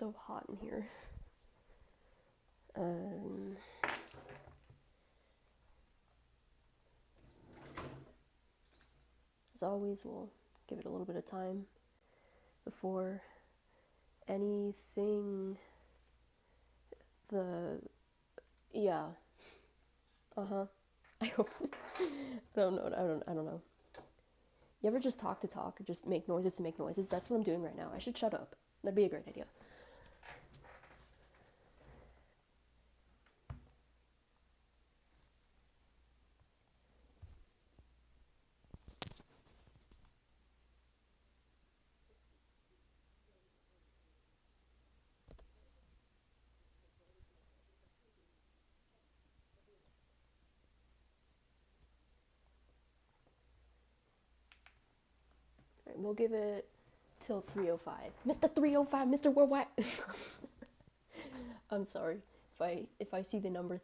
so hot in here. Um, as always, we'll give it a little bit of time before anything. Yeah. I hope. I don't know. I don't know. You ever just talk to talk or just make noises to make noises? That's what I'm doing right now. I should shut up. That'd be a great idea. All right, we'll give it till 3:05. Mr. 3:05, Mr. Worldwide. I'm sorry. If I see the number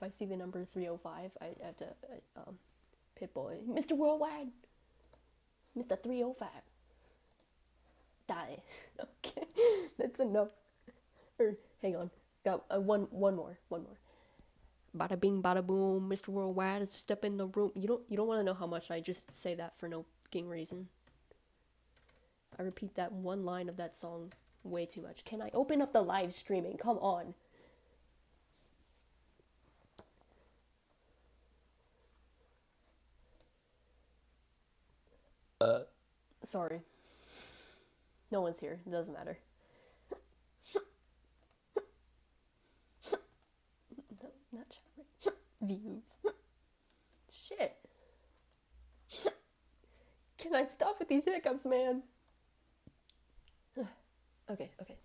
3:05, I have to Pitbull. Mr. Worldwide. Mr. 3:05. Die. Okay. That's enough. Or hang on. Got one more. Bada bing, bada boom. Mr. Worldwide is step in the room. You don't want to know how much I just say that for no fucking reason. I repeat that one line of that song way too much. Can I open up the live streaming? Come on. Sorry. No one's here. It doesn't matter. No, not chat. Views. Shit. Can I stop with these hiccups, man? Okay. God,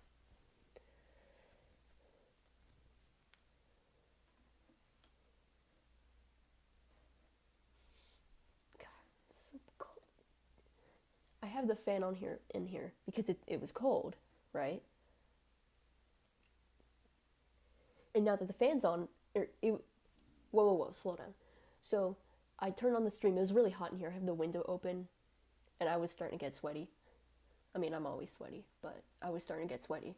it's so cold. I have the fan on in here because it was cold, right? And now that the fan's on, whoa, slow down. So I turned on the stream. It was really hot in here. I have the window open, and I was starting to get sweaty. I mean, I'm always sweaty, but I was starting to get sweaty.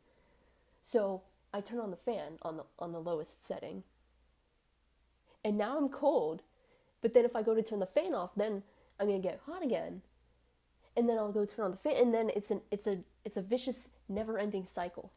So I turned on the fan on the lowest setting, and now I'm cold. But then if I go to turn the fan off, then I'm gonna get hot again, and then I'll go turn on the fan, and then it's a vicious, never-ending cycle.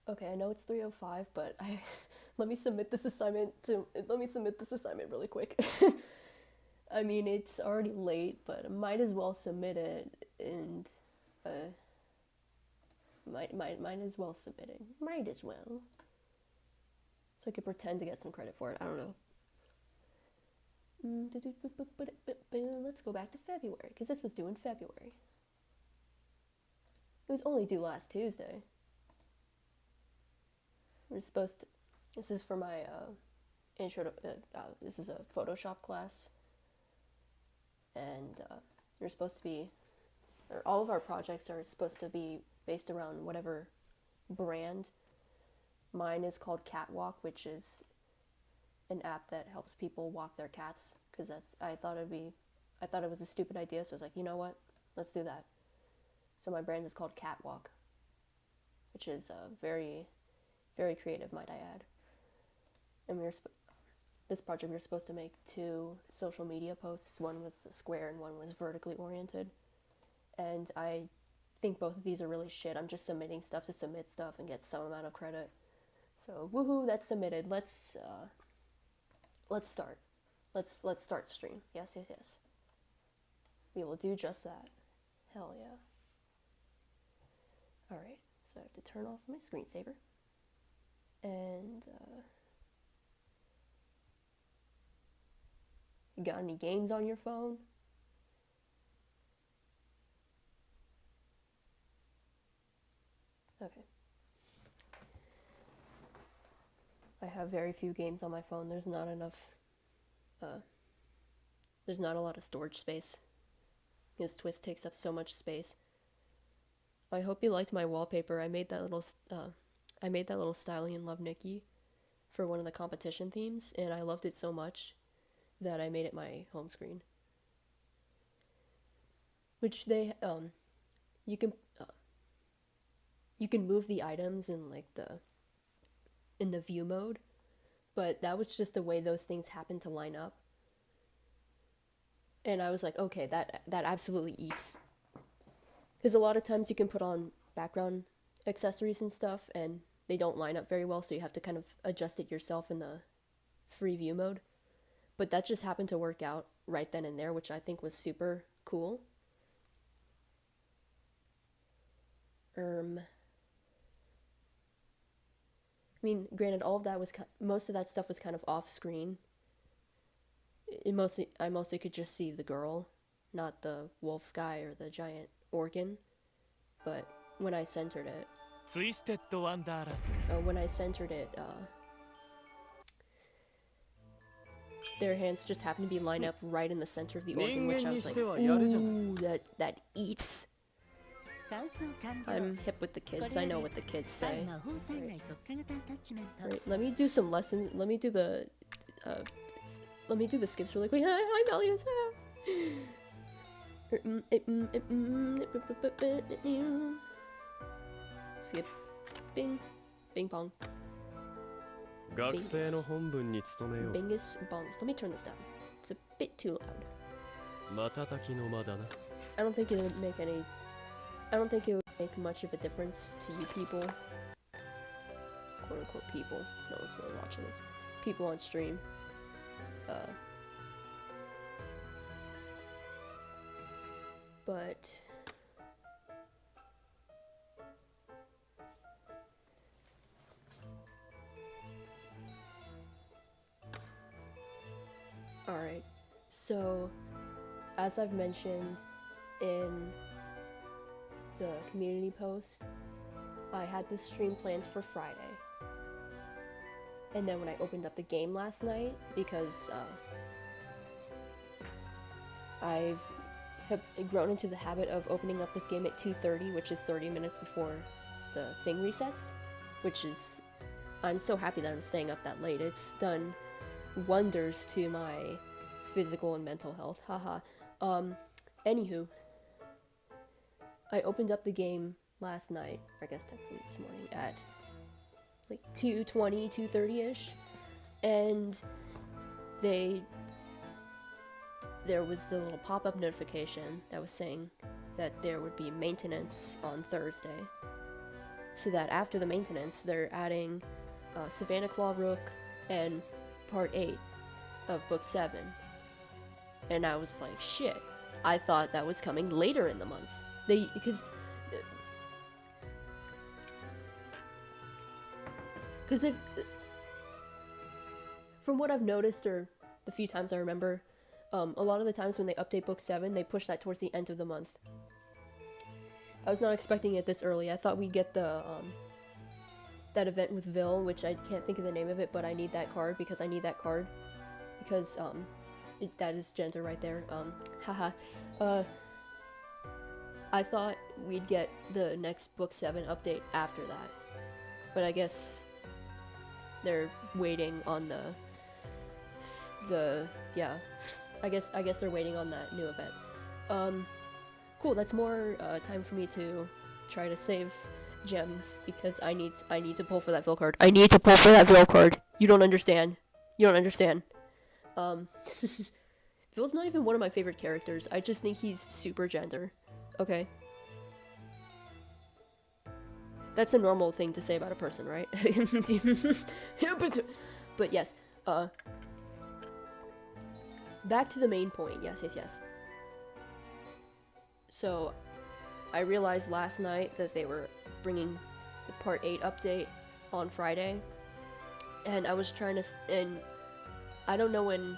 Okay, I know it's 3:05, but I let me submit this assignment really quick. I mean, it's already late, but I might as well submit it, and might as well submit it. Might as well. So I could pretend to get some credit for it. I don't know. Let's go back to February, because this was due in February. It was only due last Tuesday. We're supposed to. This is for my intro to. This is a Photoshop class, and They're supposed to be, or all of our projects are supposed to be based around whatever brand. Mine is called Catwalk, which is an app that helps people walk their cats. Because I thought it was a stupid idea, so I was like, you know what, let's do that. So my brand is called Catwalk, which is very, very creative, might I add. And this project we were supposed to make 2 social media posts. One was square and one was vertically oriented. And I think both of these are really shit. I'm just submitting stuff to submit stuff and get some amount of credit. So woohoo, that's submitted. Let's start. Let's start stream. Yes. We will do just that. Hell yeah. Alright, so I have to turn off my screensaver. And you got any games on your phone? Okay. I have very few games on my phone. There's not enough, there's not a lot of storage space. This Twist takes up so much space. I hope you liked my wallpaper. I made that little Stallion Love Nikki for one of the competition themes, and I loved it so much that I made it my home screen. Which you can move the items in in the view mode, but that was just the way those things happened to line up. And I was like, okay, that absolutely eats. Because a lot of times you can put on background accessories and stuff, and they don't line up very well, so you have to kind of adjust it yourself in the free view mode. But that just happened to work out right then and there, which I think was super cool. I mean, granted, all of that was most of that stuff was kind of off screen. I mostly could just see the girl, not the wolf guy or the giant organ. But when I centered it, their hands just happened to be lined up right in the center of the organ, which I was like, ooh, that eats. I'm hip with the kids. I know what the kids say. Right, let me do some lessons. Let me do the skips really quick. Hi, Melius. Skip. Bing. Bing bong. Bingus. Bingus bongus. Let me turn this down. It's a bit too loud. I don't think it would make any... I don't think it would make much of a difference to you people. Quote unquote people. No one's really watching this. People on stream. But... Alright, so as I've mentioned in the community post, I had this stream planned for Friday. And then when I opened up the game last night, because I've grown into the habit of opening up this game at 2:30, which is 30 minutes before the thing resets, which is, I'm so happy that I'm staying up that late. It's done wonders to my physical and mental health, haha. Anywho, I opened up the game last night, or I guess technically this morning, at like 2:20, 2:30-ish, and there was the little pop-up notification that was saying that there would be maintenance on Thursday, so that after the maintenance, they're adding Savannah Claw Rook and Part 8 of Book 7, and I was like, shit, I thought that was coming later in the month. Because they've, from what I've noticed, or the few times I remember, a lot of the times when they update Book 7, they push that towards the end of the month. I was not expecting it this early. I thought we'd get the, that event with Vil, which I can't think of the name of it, but I need that card, because I need that card. Because, that is gender right there. Haha. I thought we'd get the next Book 7 update after that. But I guess they're waiting on yeah. I guess they're waiting on that new event. Cool, that's more time for me to try to save gems because I need to pull for that Vil card. I need to pull for that Vil card. You don't understand. You don't understand. Vil's not even one of my favorite characters. I just think he's super gender. Okay. That's a normal thing to say about a person, right? But yes, back to the main point. Yes. So, I realized last night that they were bringing the Part 8 update on Friday, and I was trying to, and I don't know when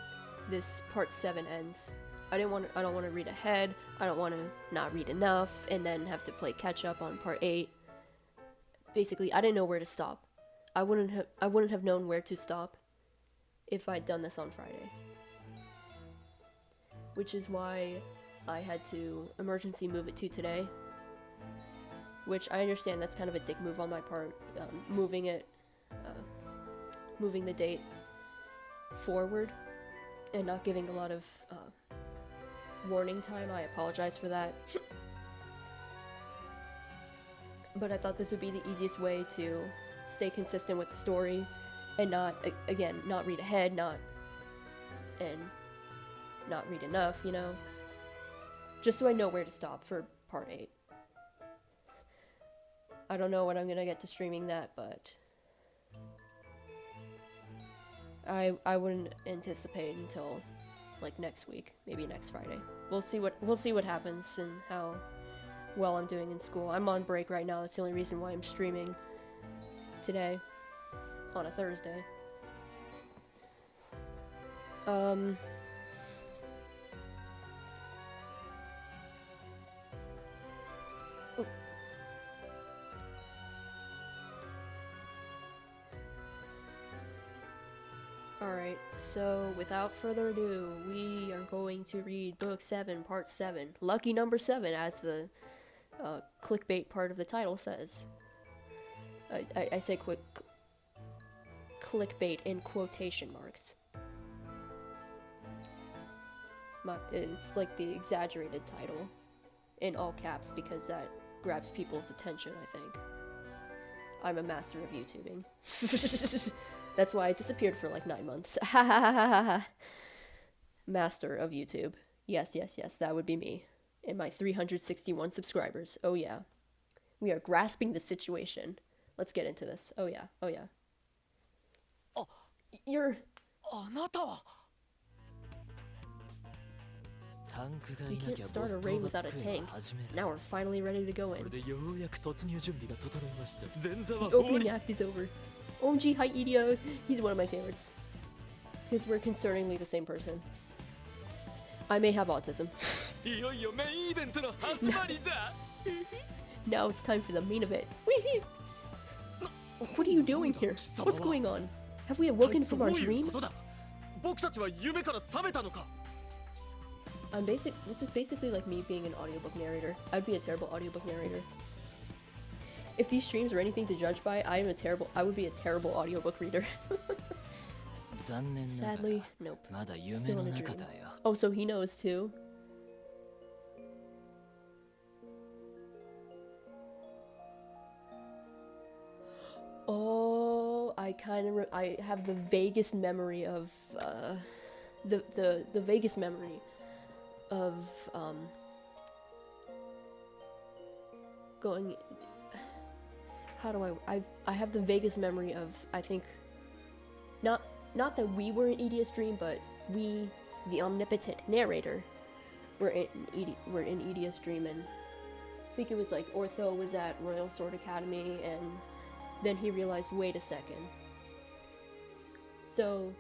this Part 7 ends. I don't want to read ahead. I don't want to not read enough and then have to play catch up on Part 8. Basically, I didn't know where to stop. I wouldn't have known where to stop if I'd done this on Friday. Which is why I had to emergency move it to today. Which I understand that's kind of a dick move on my part, moving the date forward and not giving a lot of warning time. I apologize for that. But I thought this would be the easiest way to stay consistent with the story and not read ahead, not read enough, you know? Just so I know where to stop for Part 8. I don't know when I'm gonna get to streaming that, but I wouldn't anticipate until like next week, maybe next Friday. We'll see what happens and how well I'm doing in school. I'm on break right now. That's the only reason why I'm streaming today on a Thursday. Alright, so without further ado, we are going to read Book 7, Part 7. Lucky number 7, as the clickbait part of the title says. I say clickbait in quotation marks. It's like the exaggerated title in all caps because that grabs people's attention, I think. I'm a master of YouTubing. That's why I disappeared for like 9 months. Master of YouTube. Yes, that would be me. And my 361 subscribers. Oh yeah. We are grasping the situation. Let's get into this. Oh yeah. Oh, you're... We can't start a raid without a tank. Now we're finally ready to go in. The opening act is over. OMG, hi Idia. He's one of my favorites. Because we're concerningly the same person. I may have autism. Now it's time for the main event. What are you doing here? What's going on? Have we awoken from our dream? This is basically like me being an audiobook narrator. I'd be a terrible audiobook narrator. If these streams are anything to judge by, I would be a terrible audiobook reader. Sadly, nope. Still in a dream. Oh, so he knows too? Oh, I have the vaguest memory of, the vaguest memory of, going... How do I have the vaguest memory of, I think, not that we were in Idia's dream, but we, the omnipotent narrator, were in Idia's dream, and I think it was like Ortho was at Royal Sword Academy, and then he realized, wait a second. So,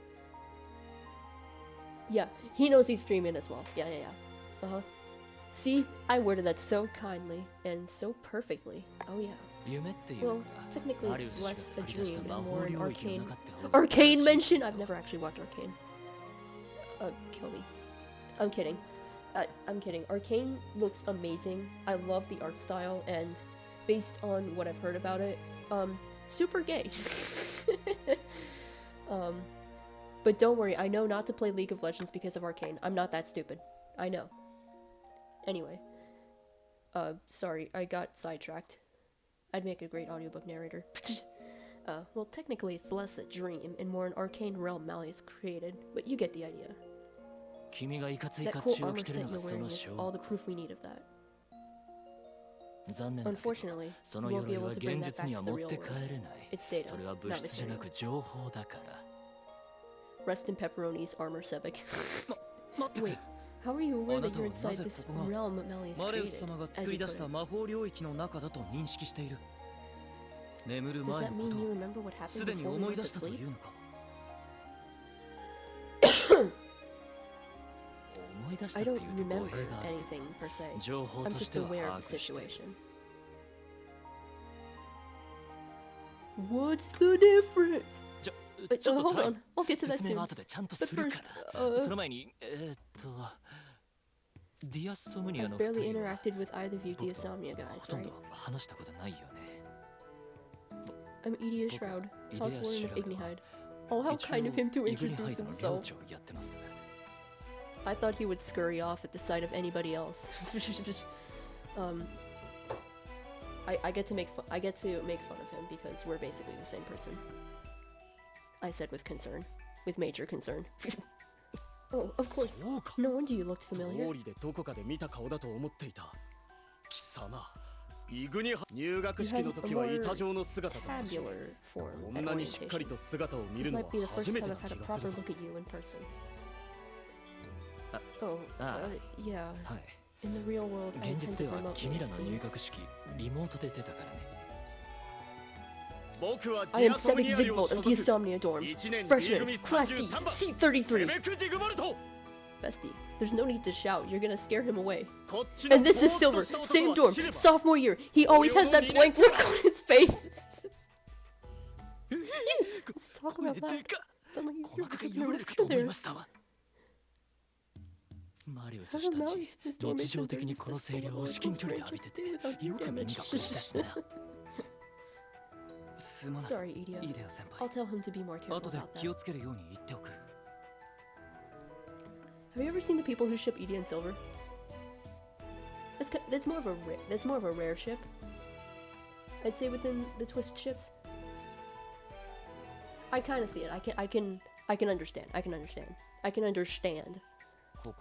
yeah, he knows he's dreaming as well. Yeah. Uh-huh. See, I worded that so kindly, and so perfectly. Oh yeah. Well, technically it's less a dream and more an arcane mention? I've never actually watched Arcane. Kill me. I'm kidding. I'm kidding. Arcane looks amazing. I love the art style, and based on what I've heard about it, super gay. But don't worry, I know not to play League of Legends because of Arcane. I'm not that stupid. I know. Anyway. Sorry, I got sidetracked. I'd make a great audiobook narrator. Well, technically it's less a dream and more an arcane realm Malleus created, but you get the idea. That cool armor set you're wearing is all the proof we need of that. Unfortunately, you won't be able to bring that back to the real world. It's data, not material. Rest in pepperoni's armor, Sebek. Wait, how are you aware that you're inside this realm Malleus created, as you put it? Does that mean you remember what happened before we went to sleep? I don't remember anything per se. I'm just aware of the situation. What's the difference? Hold on, I'll get to that soon. But first, I've barely interacted with either of you Diasomnia guys, right? I'm Idia Shroud, House Warden of Ignihide. Oh, how kind of him to introduce himself. I thought he would scurry off at the sight of anybody else. I get to make fun of him because we're basically the same person. I said with concern. With major concern. Oh, of course. No wonder you looked familiar. You have a more tabular form at orientation. This might be the first time I've had a proper look at you in person. Oh, yeah. In the real world, I attended remotely, it seems. I am Sebek Zigvold of Diasomnia Dorm. Freshman, Class D, Seat 33. Bestie, there's no need to shout, you're gonna scare him away. And this is Silver, same dorm, sophomore year. He always has that blank look on his face. Let's talk about that. Sorry, Idia. I'll tell him to be more careful about that. Have you ever seen the people who ship Idia and Silver? That's more of a rare ship. I'd say within the Twist ships. I kind of see it. I can understand.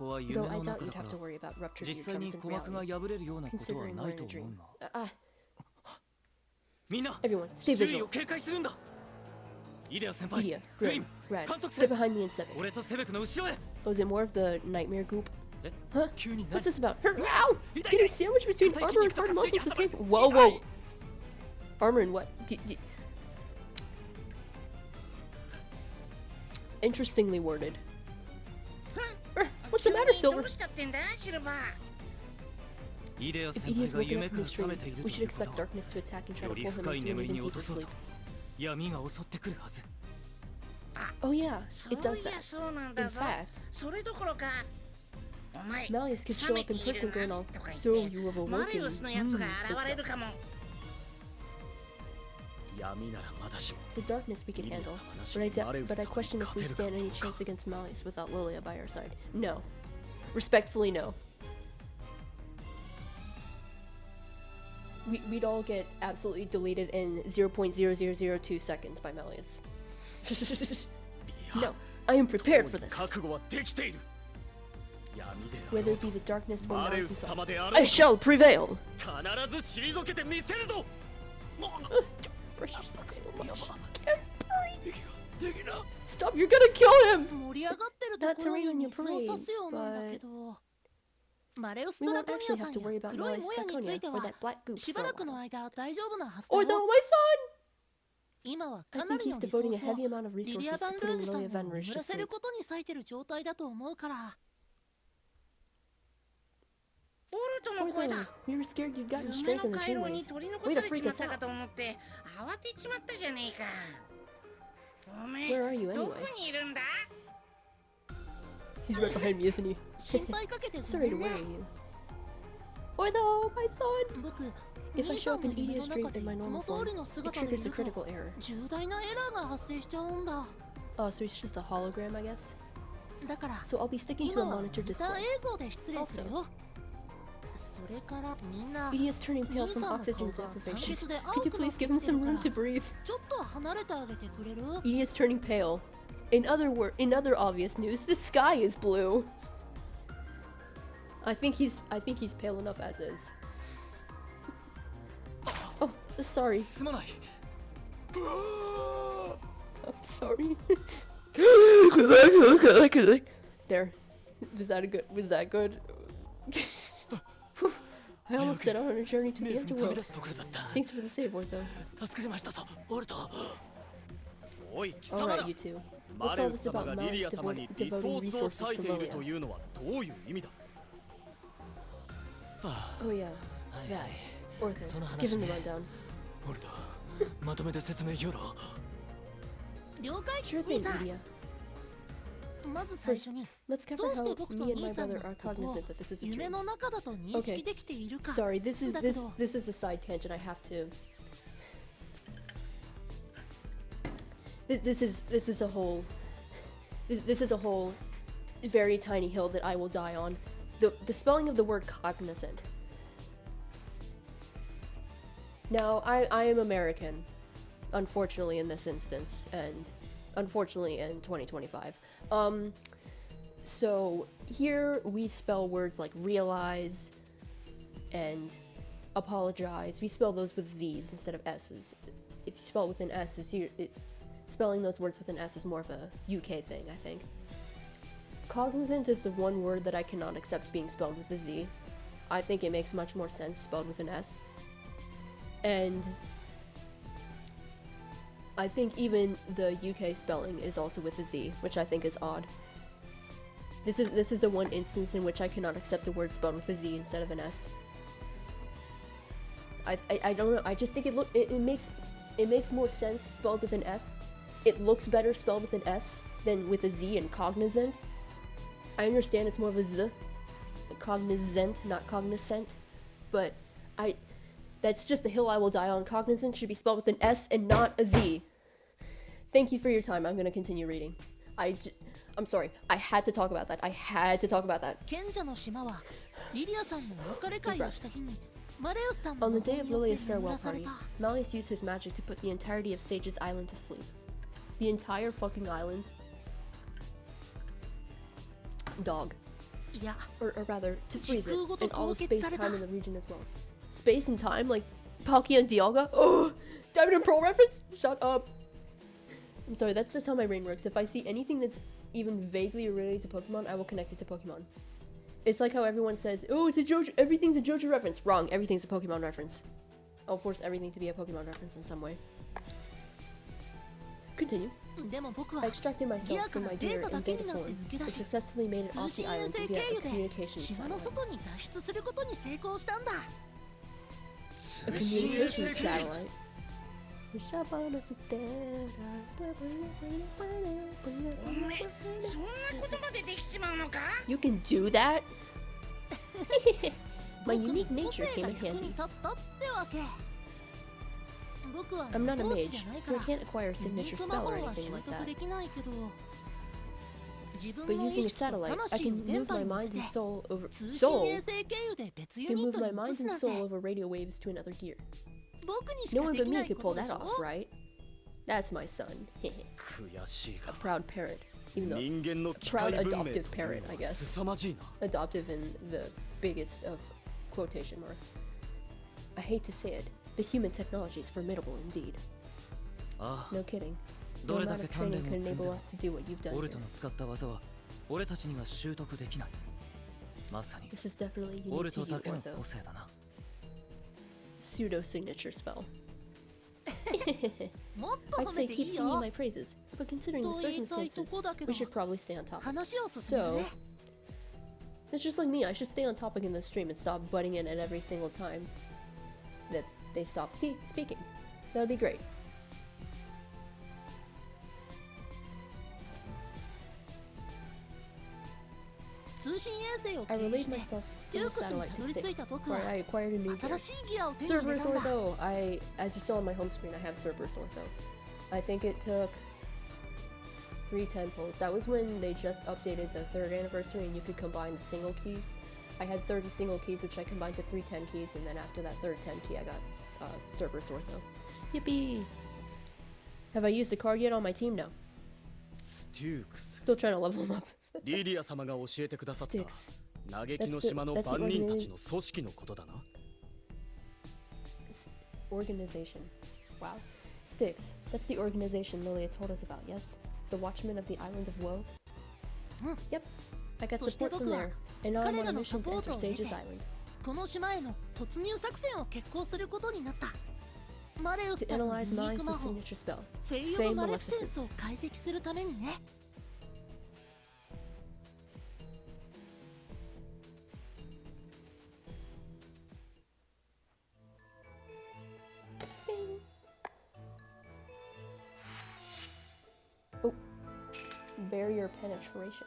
Though I doubt you'd have to worry about ruptured eardrums in reality, considering we're in a dream. Everyone, stay vigilant. Idia, Grim, Rad, get behind me and Sebek. Oh, is it more of the nightmare goop? Huh? What's this about? Ow! Getting sandwiched between armor and hard muscles is painful. Whoa, whoa! Armor and what? Interestingly worded. What's the matter, Silver? If Idia's woken up from his dream, we should expect darkness to attack and try to pull him into an even deeper sleep. Oh yeah, it does that. In fact, Malleus could show up in person going all, so you have awoken. The darkness we can handle, but I question if we stand any chance against Malleus without Lilia by our side. No. Respectfully, no. We'd all get absolutely deleted in 0.0002 seconds by Malleus. No, I am prepared for this. Whether it be the darkness or Malleus himself, I shall prevail! Stop, you're gonna kill him! Not to rain on your parade, but we won't actually have to worry about Malleus Draconia or that black goose for a while. Although my son! I think he's devoting a heavy amount of resources to putting Lilia Van Rouge to sleep. Although, we were scared you'd gotten strength in the chainways. Way to freak us out. Where are you anyway? He's right behind me, isn't he? Sorry to worry you. Ortho, my son! If I show up in Idia's dream in my normal form, it triggers a critical error. Oh, so it's just a hologram, I guess? So I'll be sticking to a monitor display. Also, Idia's turning pale from oxygen deprivation. Could you please give him some room to breathe? Idia's turning pale. In other obvious news, the sky is blue. I think he's pale enough as is. Oh, so sorry. I'm sorry. There. Was that good? I almost set out on a journey to the underworld. Thanks for the save, Ortho. Alright, you two. What's all this about Malleus devoting resources to Lilia? Oh yeah, that. Ortho, give him the rundown. Sure thing, Idia. First, let's cover how me and my brother are cognizant that this is a dream. Okay, sorry, this is a side tangent. I have to. This is a whole very tiny hill that I will die on. The spelling of the word cognizant. Now, I am American, unfortunately in this instance, and unfortunately in 2025. So here we spell words like realize and apologize. We spell those with Z's instead of S's. If you spell it with an S, spelling those words with an S is more of a UK thing, I think. Cognizant is the one word that I cannot accept being spelled with a Z. I think it makes much more sense spelled with an S. And I think even the UK spelling is also with a Z, which I think is odd. This is the one instance in which I cannot accept a word spelled with a Z instead of an S. I don't know, I just think it makes more sense spelled with an S. It looks better spelled with an S than with a Z and cognizant. I understand it's more of a Z, cognizant, not cognizant, but that's just the hill I will die on. Cognizant should be spelled with an S and not a Z. Thank you for your time. I'm gonna continue reading. I'm sorry. I had to talk about that. On the day of Lilia's farewell party, Malleus used his magic to put the entirety of Sage's island to sleep. The entire fucking island. Dog. Yeah. Or rather, to freeze it, and all the space-time in the region as well. Space and time? Like, Palkia and Dialga? Oh! Diamond and Pearl reference? Shut up! I'm sorry, that's just how my brain works. If I see anything that's even vaguely related to Pokemon, I will connect it to Pokemon. It's like how everyone says, oh, it's a JoJo, everything's a JoJo reference. Wrong, everything's a Pokemon reference. I'll force everything to be a Pokemon reference in some way. Continue. I extracted myself from my deer in data form and successfully made it off the island via a communications satellite. A communications satellite? You can do that? My unique nature came in handy. I'm not a mage, so I can't acquire a signature spell or anything like that. But using a satellite, I can move my mind and soul over... Soul? I can move my mind and soul over radio waves to another gear. No one but me could pull that off, right? That's my son. A proud parent. Even though... A proud adoptive parent, I guess. Adoptive in the biggest of quotation marks. I hate to say it, but human technology is formidable indeed. No kidding. No amount of training can enable us to do what you've done here. This is definitely unique to you, Ortho. Pseudo-signature spell. I'd say keep singing my praises, but considering the circumstances, we should probably stay on topic. So... It's just like me, I should stay on topic in the stream and stop butting in at every single time that they stop speaking. That would be great. I relayed myself from the satellite to Styx, where I acquired a new gear. Cerberus Ortho! As you saw on my home screen, I have Cerberus Ortho. I think it took 3 tentpoles. That was when they just updated the 3rd anniversary and you could combine the single keys. I had 30 single keys, which I combined to 3 10 keys, and then after that 3rd 10 key, I got Cerberus Ortho. Yippee! Have I used a card yet on my team? No. Still trying to level him up. Styx. Organization. Wow. Styx. That's the organization Lilia told us about, yes? The Watchmen of the Island of Woe? Yep. I got support from there, and now I'm on a mission to enter Sage's Island. To analyze Miles' signature spell, Fey Maleficence. Oh, barrier penetration.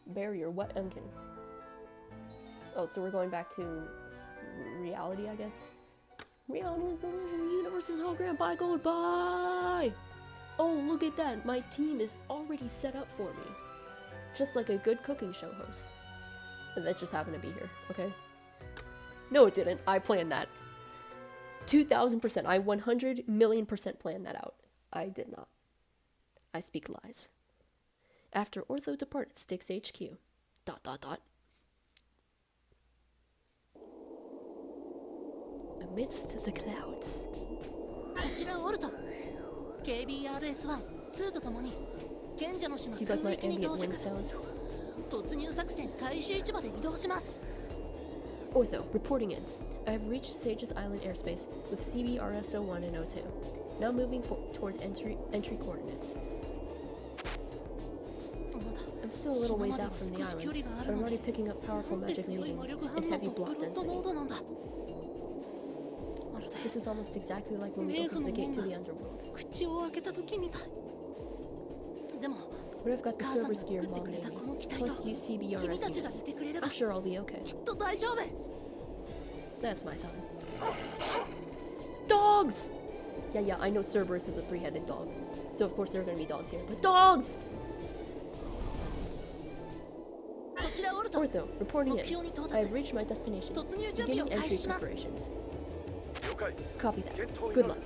Barrier, what Unkin? Oh, so we're going back to reality, I guess. Reality is illusion, the universe is hologram, bye gold, bye! Oh, look at that, my team is already set up for me. Just like a good cooking show host. And that just happened to be here, okay? No, it didn't. I planned that. 2000%. I 100,000,000% planned that out. I did not. I speak lies. After Ortho departed Styx HQ. ... Amidst the clouds. Do you like my ambient wind sounds? Ortho, reporting in. I have reached Sage's Island airspace with CBRS-01 and 02. Now moving toward entry coordinates. I'm still a little ways out from the island, but I'm already picking up powerful magic readings and heavy block density. This is almost exactly like when we opened the gate to the underworld. But I've got the Cerberus gear Mom made me, plus UCBRS units. I'm sure I'll be okay. That's my son. Dogs! Yeah, I know Cerberus is a 3-headed dog. So of course there are gonna be dogs here, but dogs! Ortho, reporting in. I have reached my destination. Beginning entry preparations. Copy that. Good luck.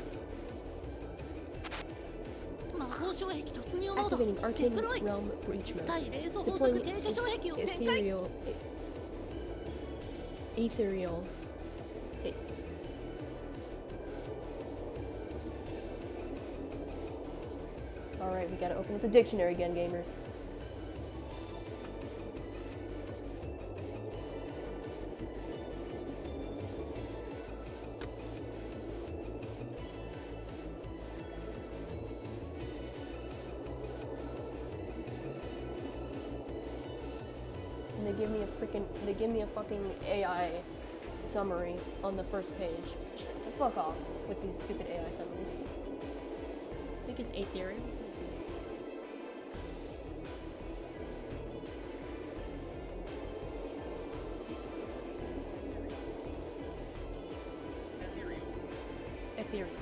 Activating Arcane Realm Breach Mode. Deploying Ethereal... Hey. Alright, we gotta open up the dictionary again, gamers. They give me a fucking AI summary on the first page. To fuck off with these stupid AI summaries. I think it's Ethereal. Let's see. Ethereal.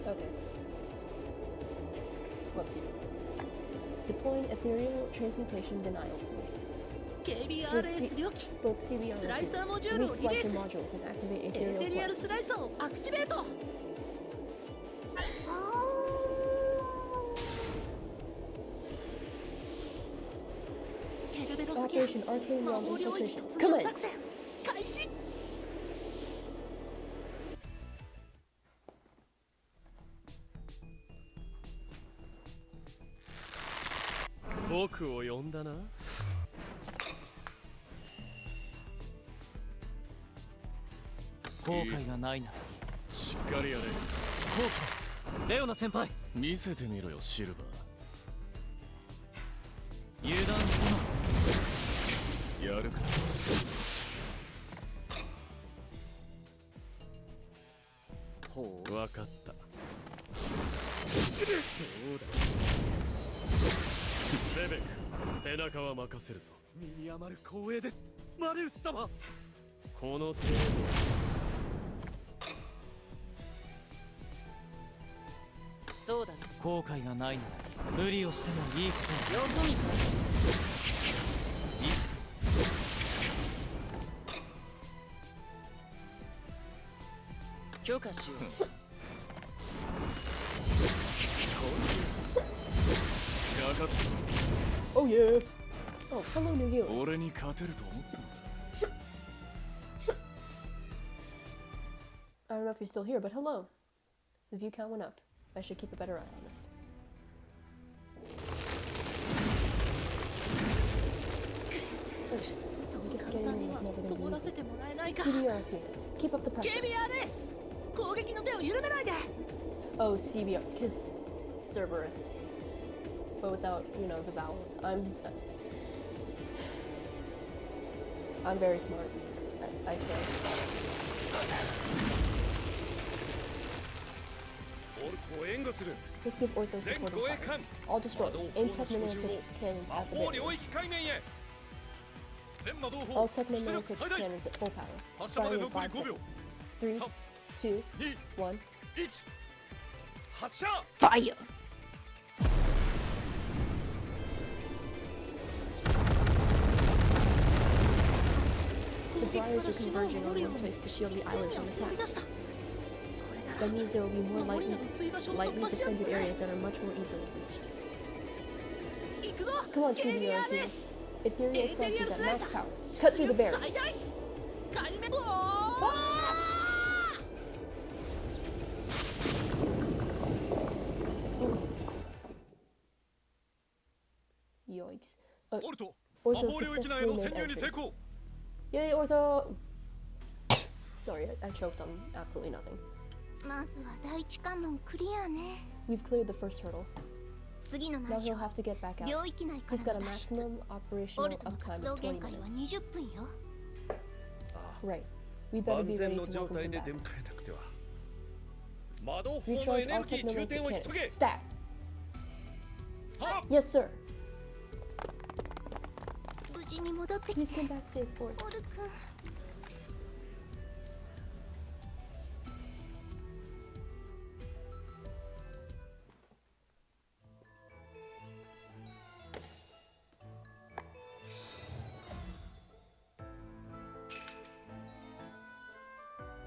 Okay. Whoopsies. Deploying ethereal transmutation denial fluid. Both CBRS units release slicer modules and activate ethereal slices. Operation Arcane Realm Infiltration. Commence! レベック、背中は任せるぞ。身に余る光栄です、マルウス様。この程度。そうだね。後悔がないなら無理をしてもいいことよそ見かいい許可しよう。Oh yeah. Oh, hello, new viewer. 俺に勝てると思ったんだ。I don't know if you're still here, but hello. The view count went up. I should keep a better eye on this. I guess getting in is never gonna be easy. CBR students, keep up the pressure. Oh, CBR, because Cerberus. But without, you know, the vowels. I'm very smart. I swear. Let's give Ortho supporting fire. All destroyers, aim technomagnetic cannons at the barrier. All technomagnetic cannons at full power. Starting in 5 seconds. 3, 2, 1. Fire! The briars are converging on one place to shield the island from attack. That means there will be more lightly defended areas that are much more easily reached. Come on, CBR students. Ethereal Cells is at max power. Cut through the barrier. Yoinks. Ortho successfully made entry. Yay, Ortho! Sorry, I choked on absolutely nothing. We've cleared the first hurdle. Now he'll have to get back out. He's got a maximum operational uptime of 20 minutes. Right. We better be ready to welcome him back. Recharge all technomagnetic cannons. Stat! Yes, sir. Please come back safe, Lord.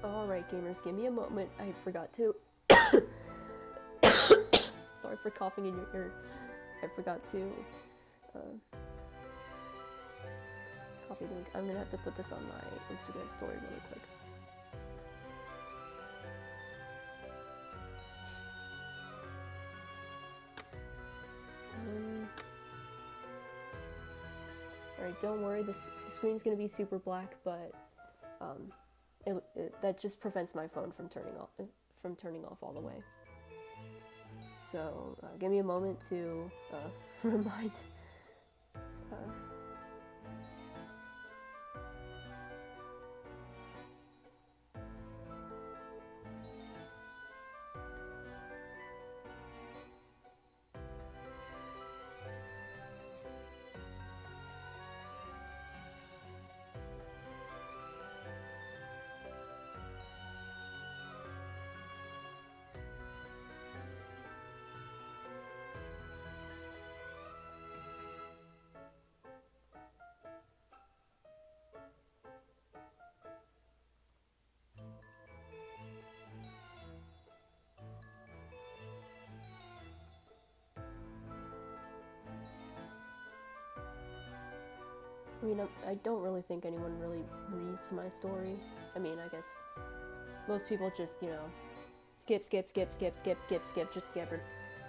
Alright, gamers, give me a moment. I forgot to... Sorry for coughing in your ear. I forgot to... copy link. I'm gonna have to put this on my Instagram story really quick. Alright, don't worry, the screen's gonna be super black, but that just prevents my phone from turning off all the way. So give me a moment to remind. I mean, I don't really think anyone really reads my story. I mean, I guess most people just, you know, skip, just skip.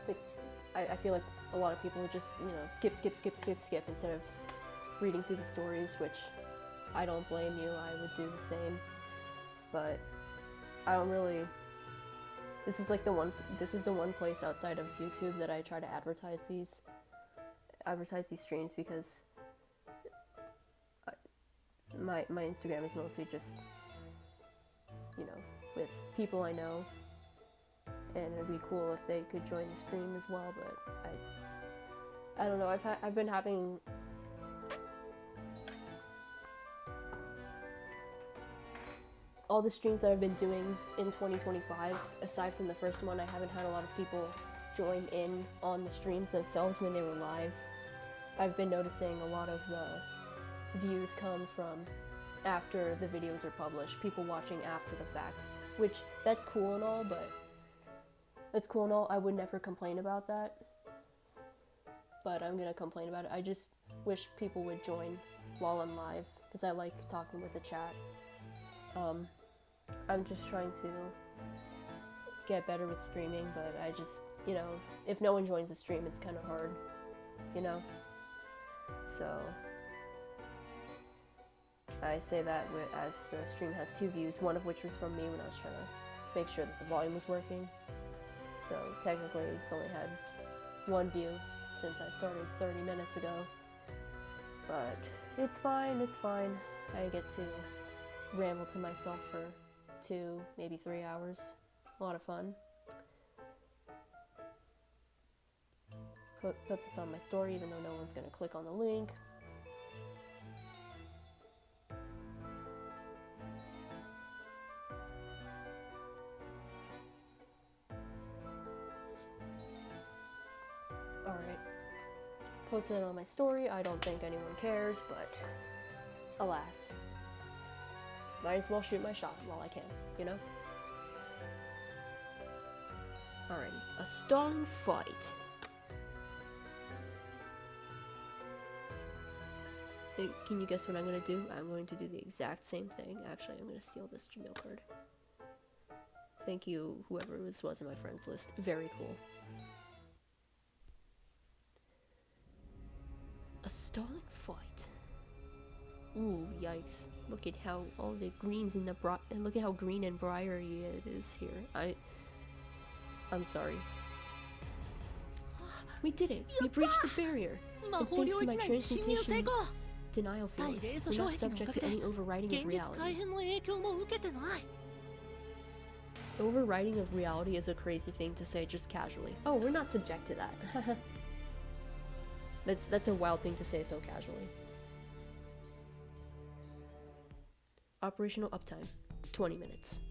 Like, I feel like a lot of people just, you know, skip instead of reading through the stories, which I don't blame you. I would do the same. But I don't really. This is the one place outside of YouTube that I try to advertise these streams, because my Instagram is mostly just, you know, with people I know, and it'd be cool if they could join the stream as well, but I don't know. I've been having all the streams that I've been doing in 2025. Aside from the first one, I haven't had a lot of people join in on the streams themselves when they were live. I've been noticing a lot of the views come from after the videos are published, people watching after the fact, which that's cool and all, but I would never complain about that, but I'm gonna complain about it. I just wish people would join while I'm live, because I like talking with the chat. I'm just trying to get better with streaming, but I just, you know, if no one joins the stream, it's kind of hard, you know? So I say that as the stream has 2 views, one of which was from me when I was trying to make sure that the volume was working. So technically it's only had 1 view since I started 30 minutes ago. But it's fine, it's fine. I get to ramble to myself for 2, maybe 3 hours. A lot of fun. Put this on my story even though no one's gonna click on the link. Alright. Posted it on my story. I don't think anyone cares, but alas. Might as well shoot my shot while I can, you know? Alrighty. A stalling fight. Can you guess what I'm gonna do? I'm going to do the exact same thing. Actually, I'm gonna steal this Jamil card. Thank you, whoever this was in my friends list. Very cool. A stalling fight. Ooh, yikes. Look at how all the greens in the and look at how green and briary it is here. I'm sorry. We did it! We breached the barrier! And thanks to my transmutation denial field, we're not subject to any overriding of reality. Overriding of reality is a crazy thing to say just casually. Oh, we're not subject to that. That's a wild thing to say so casually. Operational uptime, 20 minutes.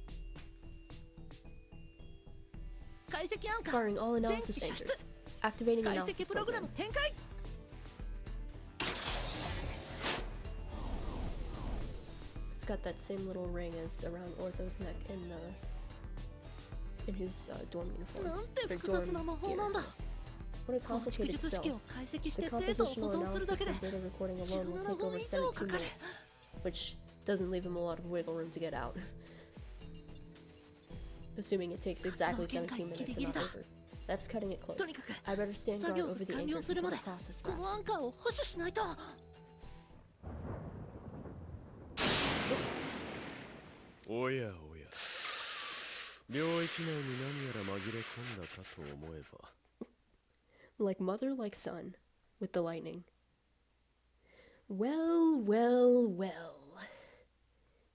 Firing all analysis anchors. Activating analysis program. It's got that same little ring as around Ortho's neck in his dorm uniform. Or dorm gear. What a complicated stealth. The compositional analysis and data recording alone will take over 17 minutes, which doesn't leave him a lot of wiggle room to get out. Assuming it takes exactly 17 minutes and not over. That's cutting it close. I better stand guard over the anchors until the process wraps. おやおや領域内に何やら紛れ込んだかと思えば Like mother, like son, with the lightning. Well, well, well.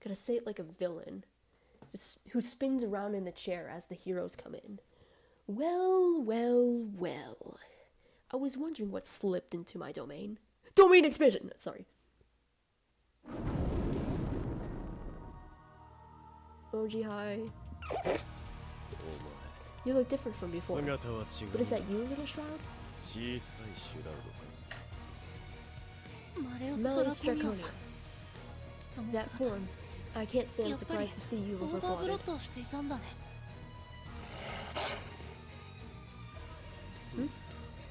Gotta say it like a villain, just who spins around in the chair as the heroes come in. Well, well, well. I was wondering what slipped into my domain. Domain expansion! Sorry. OG hi. You look different from before. But is that you, Little Shroud? Melis Draconia. That form. I can't say I'm surprised to see you overbloated.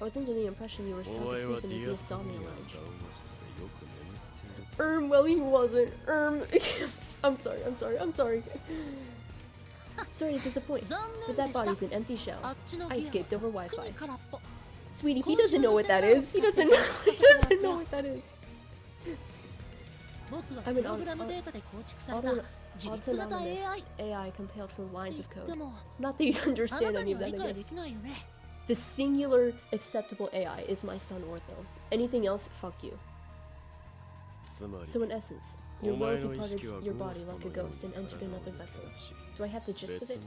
I was under the impression you were sound asleep in the insomnia lounge. Well, he wasn't. I'm sorry. Sorry to disappoint, but that body's an empty shell. I escaped over Wi-Fi. Sweetie, he doesn't know what that is. He doesn't know what that is. I'm an autonomous AI compiled from lines of code. Not that you'd understand any of that, I guess. The singular acceptable AI is my son Ortho. Anything else, fuck you. So in essence, your will departed your body like a ghost and entered another vessel. Do I have the gist of it?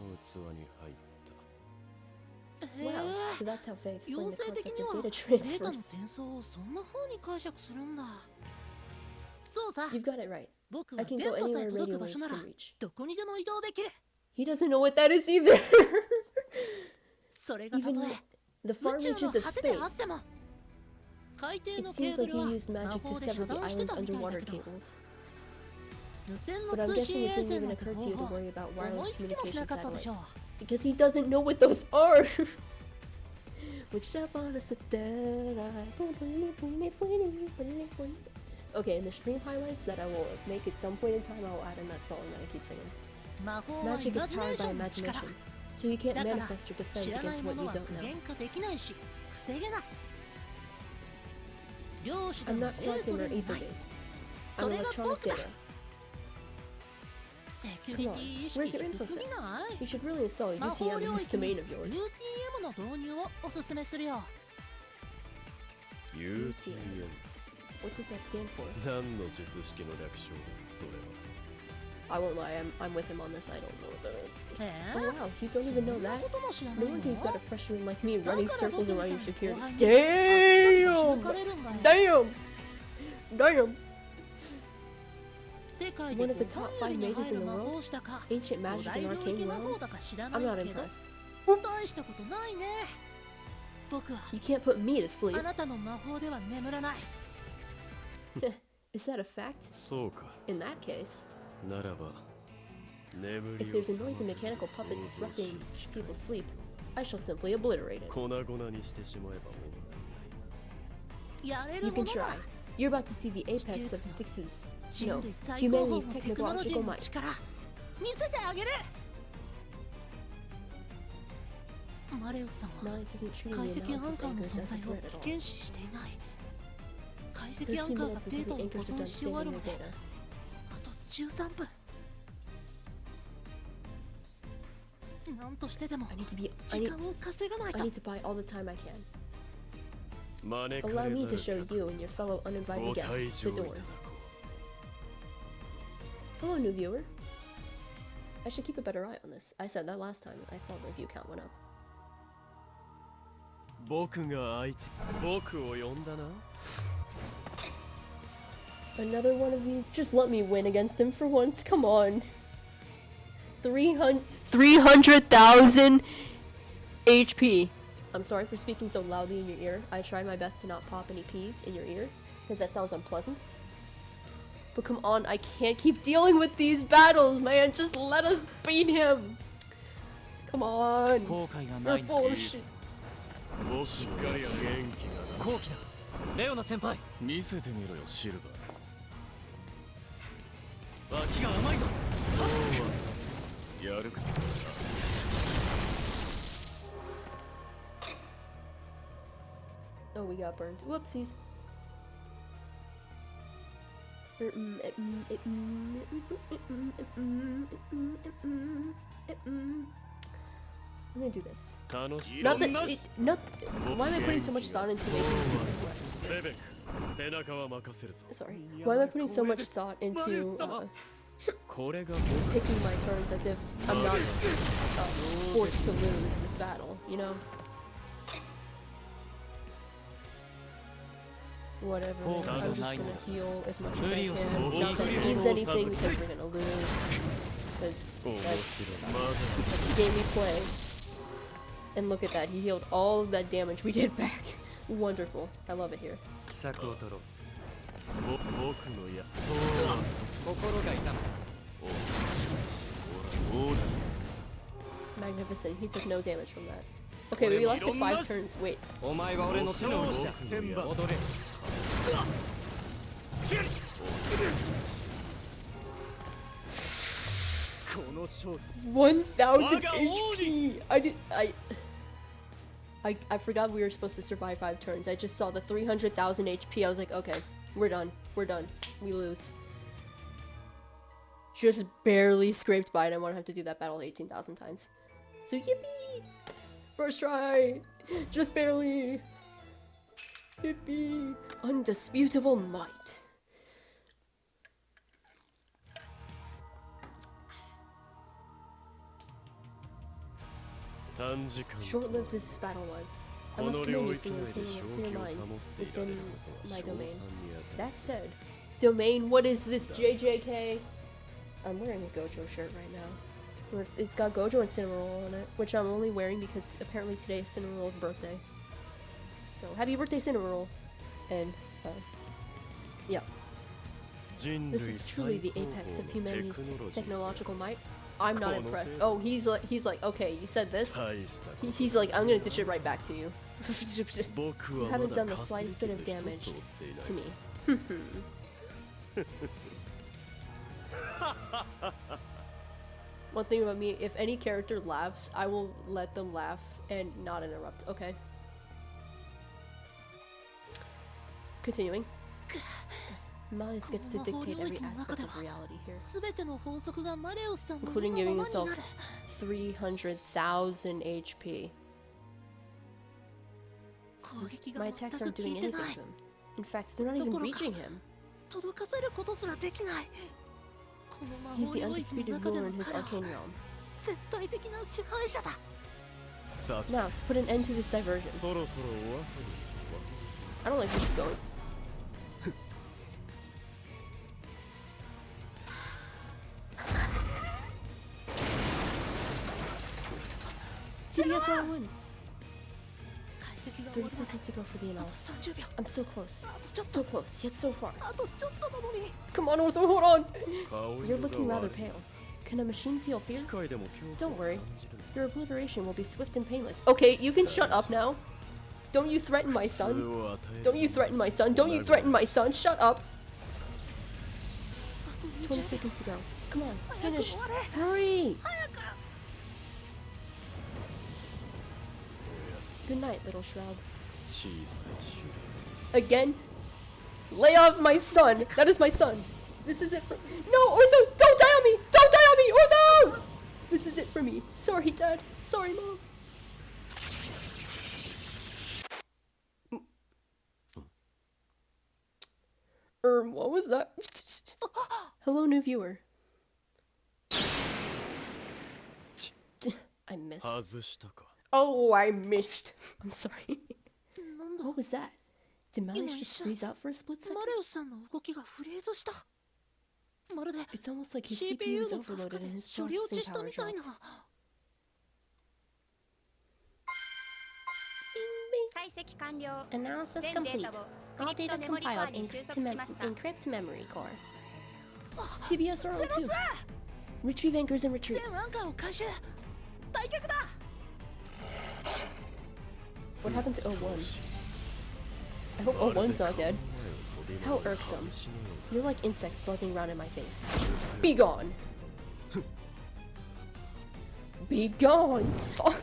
Wow, so that's how Faye explained 要 the 請的 concept には of data データの transfers. 転送をそんな風に解釈するんだ。そうさ、 You've got it right. 僕 I は can 電 go 波さえ anywhere 届 radio く場 waves 所なら can reach. どこにでも移動できる。 He doesn't know what that is either. それがたと Even え the 宇 far 宙の reaches of 果てであっ space. ても。海底 It のケ seems ーブ like ル he は used 魔 magic 法 to で sever 遮 the 断して island's たみたいだ underwater けど、 cables. 無線の But I'm 通 guessing 信 it 衛 didn't 星 even なんて occur 方 to you to 法 worry about 思 wireless いつきもし communication なかったでしょう。 satellites. Because he doesn't know what those are. Which step on a satellite. Okay, and the stream highlights that I will make at some point in time, I'll add in that song that I keep singing. 魔法はイ Magic マ is ジネー powered シ by ョンの力。 imagination, so you can't だから manifest or defend 知らない against も what の you は don't 具 know. 現化できないし防げない。量子で I'm も not 元素 quantum で or も ether ない。 based. そ I'm れが electronic 僕だ。 data. セキュリティ意識 Where's your info 低すぎない？ You should really install 魔法 UTM in 領 this 域に domain of yours. UTM の導入をおすすめするよ。 UTM What does that stand for? 何の術式の略称それは。 I won't lie, I'm with him on this. I don't know what that is. え Oh wow, you don't そ even ん know な that? ことも知らない No の？ wonder you've got a freshman like me だ running から circles 僕み around たい your な security. 後輩にあっさりと Damn! かれるんだよ。 Damn! Damn! 世界で One of the 5 top 番より 5 mages に入 in る the 魔 world? 法師だか Ancient 古 magic 代 and 領域 arcane 魔法 realms? だか知ら I'm な not いけど impressed. 大したことないね。僕は You can't put me to あ sleep. なたの魔法では眠らない。 Is that a fact? そうか。 In that case, ならば眠り if を there's a noisy mechanical puppet disrupting people's sleep, I shall simply obliterate it. 粉々にしてしまえば問やれ You るも can のな try. ら You're about to see the apex of Styx's, 人 no, 類最高峰の humanity's テクノロジ technological ーの might. 力見せてあげる。マレウスさんは Nice isn't treating 解 the 析アン analysis カーの anchors 存 as a 在を threat at 危 all. 険視していない。解析アン 13 カーが minutes デー until タを the 保 anchors are 存 done し終わ saving る their まで data. あと13分。なんとしてでも I need to be. 時間を稼がない I と。 need to buy all the time I can. 招か Allow れ me ざ to る show 客 you and your fellow uninvited ご退 guests 場 the いた door. だこ Hello, new viewer. I should keep a better eye on this. I said that last time. I saw the view count went up. う。僕が相手。僕を呼んだな。 Another one of these. Just let me win against him for once. Come on. 300,000 HP. I'm sorry for speaking so loudly in your ear. I tried my best to not pop any peas in your ear, because that sounds unpleasant. But come on, I can't keep dealing with these battles, man. Just let us beat him. Come on. 後悔が You're ないな。 full of shit. 僕しっかりは元気がな。後期だ。レオナ先輩。見せてみろよ、シルバ脇が甘いぞ。ー。やるか。 Oh, we got burned. Whoopsies. I'm gonna do this. 楽し Not そ that う。 it, not. Why am I putting so much thought into making? レベック、背中は任せるぞ。 Sorry. Why am I putting so much thought into これが picking my turns as if I'm not forced to lose this battle? You know. Whatever. Man. I'm just gonna heal as much as I can. Not that it means anything because we're gonna lose. Because 面 that's 白い。まだ the game we play. And look at that, he healed all of that damage we did back. Wonderful. I love it here. 秘策を取ろう。僕のや。心が痛む。おら。 Magnificent. He took no damage from that. Okay, we lasted 5 turns. Wait. お前は俺の手の内だ。踊れ。 この勝利 1,000 HP! I forgot we were supposed to survive 5 turns. I just saw the 300,000 HP. I was like, okay, we're done. We're done. We lose. Just barely scraped by it. I won't have to do that battle 18,000 times. So yippee! First try! Just barely! Yippee! Undisputable might. 短時間 Short-lived this battle was. I こ must の commend 領 you 域 for 内で maintaining 正 a 気 clear を mind 保っていられ within ることは my 賞賛 domain. に値 That said, domain, what is this, JJK? I'm wearing a Gojo shirt right now. Where it's got Gojo and Cinnamoroll on it, which I'm only wearing because apparently today is Cinnamoroll's birthday. So, happy birthday, Cinnamoroll! And, yeah. This is truly the apex of humanity's technological might. I'm not impressed. Oh, he's like, okay, you said this. He's like, I'm gonna dish it right back to you. You haven't done the slightest bit of damage to me. One thing about me, if any character laughs, I will let them laugh and not interrupt, okay? Continuing. Malleus gets to dictate every aspect of reality here, 全ての法則がマレオスさんの including 意の giving ままに yourself なる 300,000 HP. 攻撃が My 全 attacks く aren't 効 doing いて anything ない to him. In fact, they're not even reaching him. 届かせることすらできないこの魔 He's 法 the 領域の undisputed 中で ruler の in his 彼は arcane realm. 絶対的な支配者だ Now, to put an end to this diversion. そろそろお遊び I don't like where this is going. CBS 101. 解析が 30 終わるまで seconds to go for the あと analysis. 30秒 I'm so close. あとちょっ So と close, yet so far. あとちょっとなのに Come on, Arthur, hold on! 顔 You're 色 looking が rather 悪い pale. Can a machine feel fear? 機械でも恐 Don't 怖を worry. 感じる Your obliteration will be swift and painless. Okay, you can shut up now. Don't you threaten my 普通 son. を与える Don't you threaten my son. Don't you threaten my son. Shut up. あと20 20 seconds to go. Come on, 早く finish. 終われ Hurry. 早く Good night, little shroud. 小さい種類 Again? Lay off my son. That is my son. This is it for— No, Ortho, don't die on me. Don't die on me, Ortho. This is it for me. Sorry, Dad. Sorry, Mom. What was that? Hello, new viewer. I missed. 外したか Oh, I missed. I'm sorry. なんだ What was that? Did Malleus Imagine. just freeze out for a split マ second? レオスさんの動きがフリーズしたまるで It's almost like his CPU CPU is の負荷 overloaded で and his 処理落ち processing した power みたい dropped. な Analysis complete. All data compiled encrypt memory core. CBS 2. Retrieve anchors and retreat. 全アンカーを回収退却だ What happened to 01? I hope 01's not dead. How irksome. You're like insects buzzing around in my face. Be gone! Be gone! Fuck!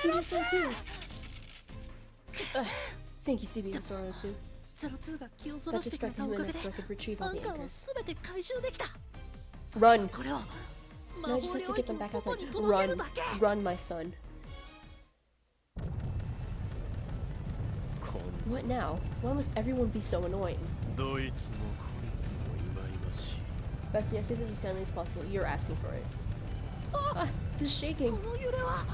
CBS 2. Thank you, CBS 2. 02が気をそ That らしてくれ distracted たお him かげ enough で so I could retrieve ア all ン the カーを anchors. 全て回収できた Run! これを魔 Now I 法 just have 領 to get 域 them の back 外 outside. に届ける Run! だけ Run, my son. こん What now? Why must everyone be so annoying? どいつもこいつもいまいましい Bestie, I say this as kindly as possible. You're asking for it. Ah, this is shaking. この揺れは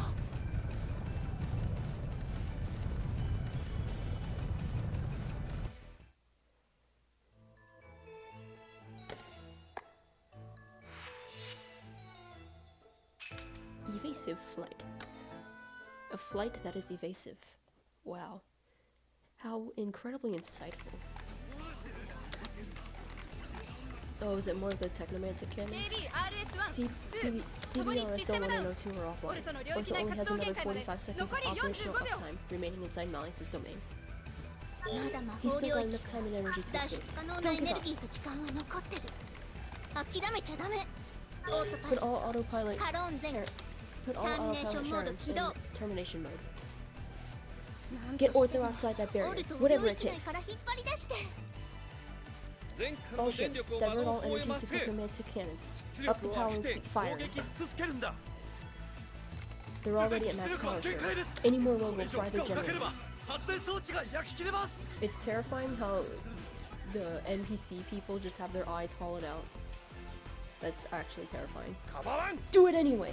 Evasive flight. A flight that is evasive. Wow. How incredibly insightful. Oh, is it more of the technomantic cannons? CBRS 01 and 02 are offline. Ortho only has another 45 seconds of operational uptime remaining inside Malleus' domain. まだ魔 He's 法 still 領 got 域 enough time and energy to 脱 escape. 出可能な Don't エ give ネル up. ギーと時間は残ってる諦めちゃダメオートパ Put イ all autopilot カロンゼロ Put all Termination autopilot mode Sharons in起動 termination mode. なんと Get して Ortho も outside that オ barrier, ルトを whatever 領 it 域内 takes. から引っ張り出して全艦 All の電 ships, 力を divert 窓 all を越え energy ま to せ technomantic cannons. 出 Up the 力を power 上 and げ keep て firing. 攻撃し続けるんだ They're already at max power, sir. Any more will これ以上 fry 負 the 荷をかければ generators. 発電装置が焼き切れます It's terrifying how the NPC people just have their eyes hollowed out. That's actually terrifying. かばわん Do it anyway!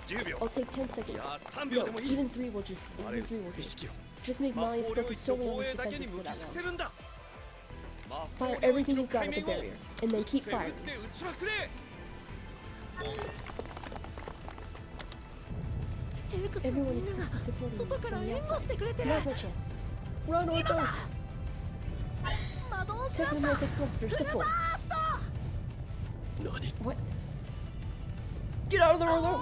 10秒 I'll take 10 seconds. いや3秒 No, でもいい even 3 will just, あれ even 3 will 意 just. 識を Just make 魔法 Molly's 領 focus 域の solely on 防 his 衛だけに defenses 向 for き that させ round. るんだ魔法 Fire 領域 everything の you've got 海 at the 面を barrier, and then 撃 keep って撃 firing. って撃ちまくれステークスの Everyone みん is な just supporting 外から from the 援護 outside. してくれてる Now's my chance. Run, Ortho! 窓を知ら Second せ rotate thrusters to full. 何 What? Get out of there, Ortho!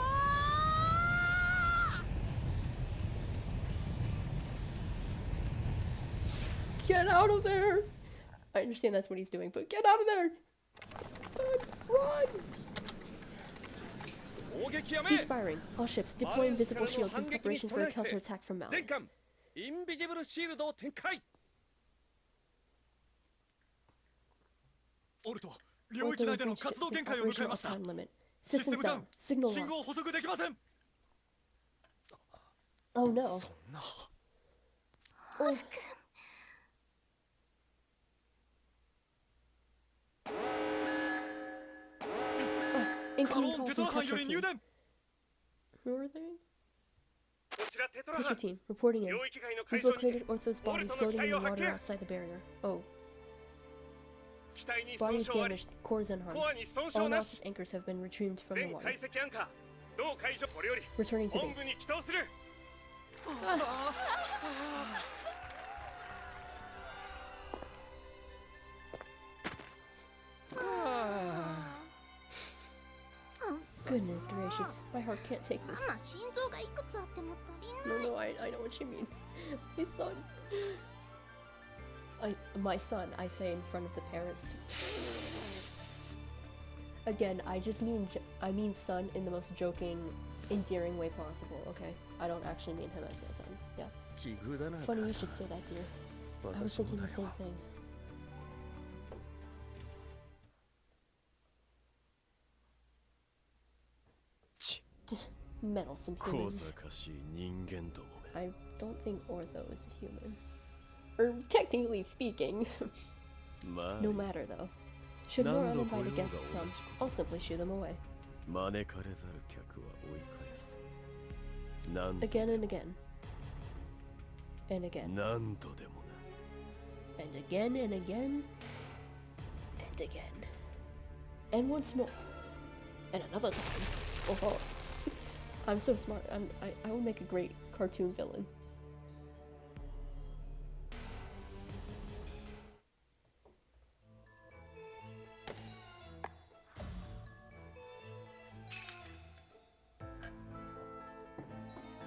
Get out of there! I understand that's what he's doing, but get out of there! Run! 砲撃やめ Cease firing. All ships deploy invisible shields in preparation for a counterattack from 全 Malleus. 艦インビジブルシールドを展開オルト、領域内での活動限界を迎えました。 Time limit. システ Systems ムダウ down. ン。 Signal 信号 lost. 補足できません。 Oh no. そんな Oh. Incoming カローン call テト from ラ班よ Tetra り入 team. 電。 Who are they? こちらテトラ Tetra 班 team reporting in. 領域外の We've 海上に located Ortho's body floating in the water outside the barrier. Oh, 機体に body 損 is 傷あり damaged. Core is コ unharmed. アに損 All 傷なし Analysis anchors have been retrieved from the 全 water. 解析アンカー同海上これより Returning to 本 base. 部に帰投する Goodness gracious, my heart can't take マ this. マ心臓がいくつあっても足りない No, no, I know what you mean. My son. My son, I say in front of the parents. Again, I mean son in the most joking, endearing way possible, okay? I don't actually mean him as my son, yeah. 奇遇だな Funny you 母さん should say that, dear. I was 私も thinking だ the same よ thing. Meddlesome 小 humans. 賢しい人間どもめ I don't think Ortho is human. Or technically speaking. まあ No matter though. Should more 何度 uninvited 来ようが guests come, 同じこ I'll simply shoo them away. 招かれざる客は追い返す何度 Again and again. And again. 何度でも And again and again. And again. And once more. And another time. Oh, I'm so smart. I will make a great cartoon villain.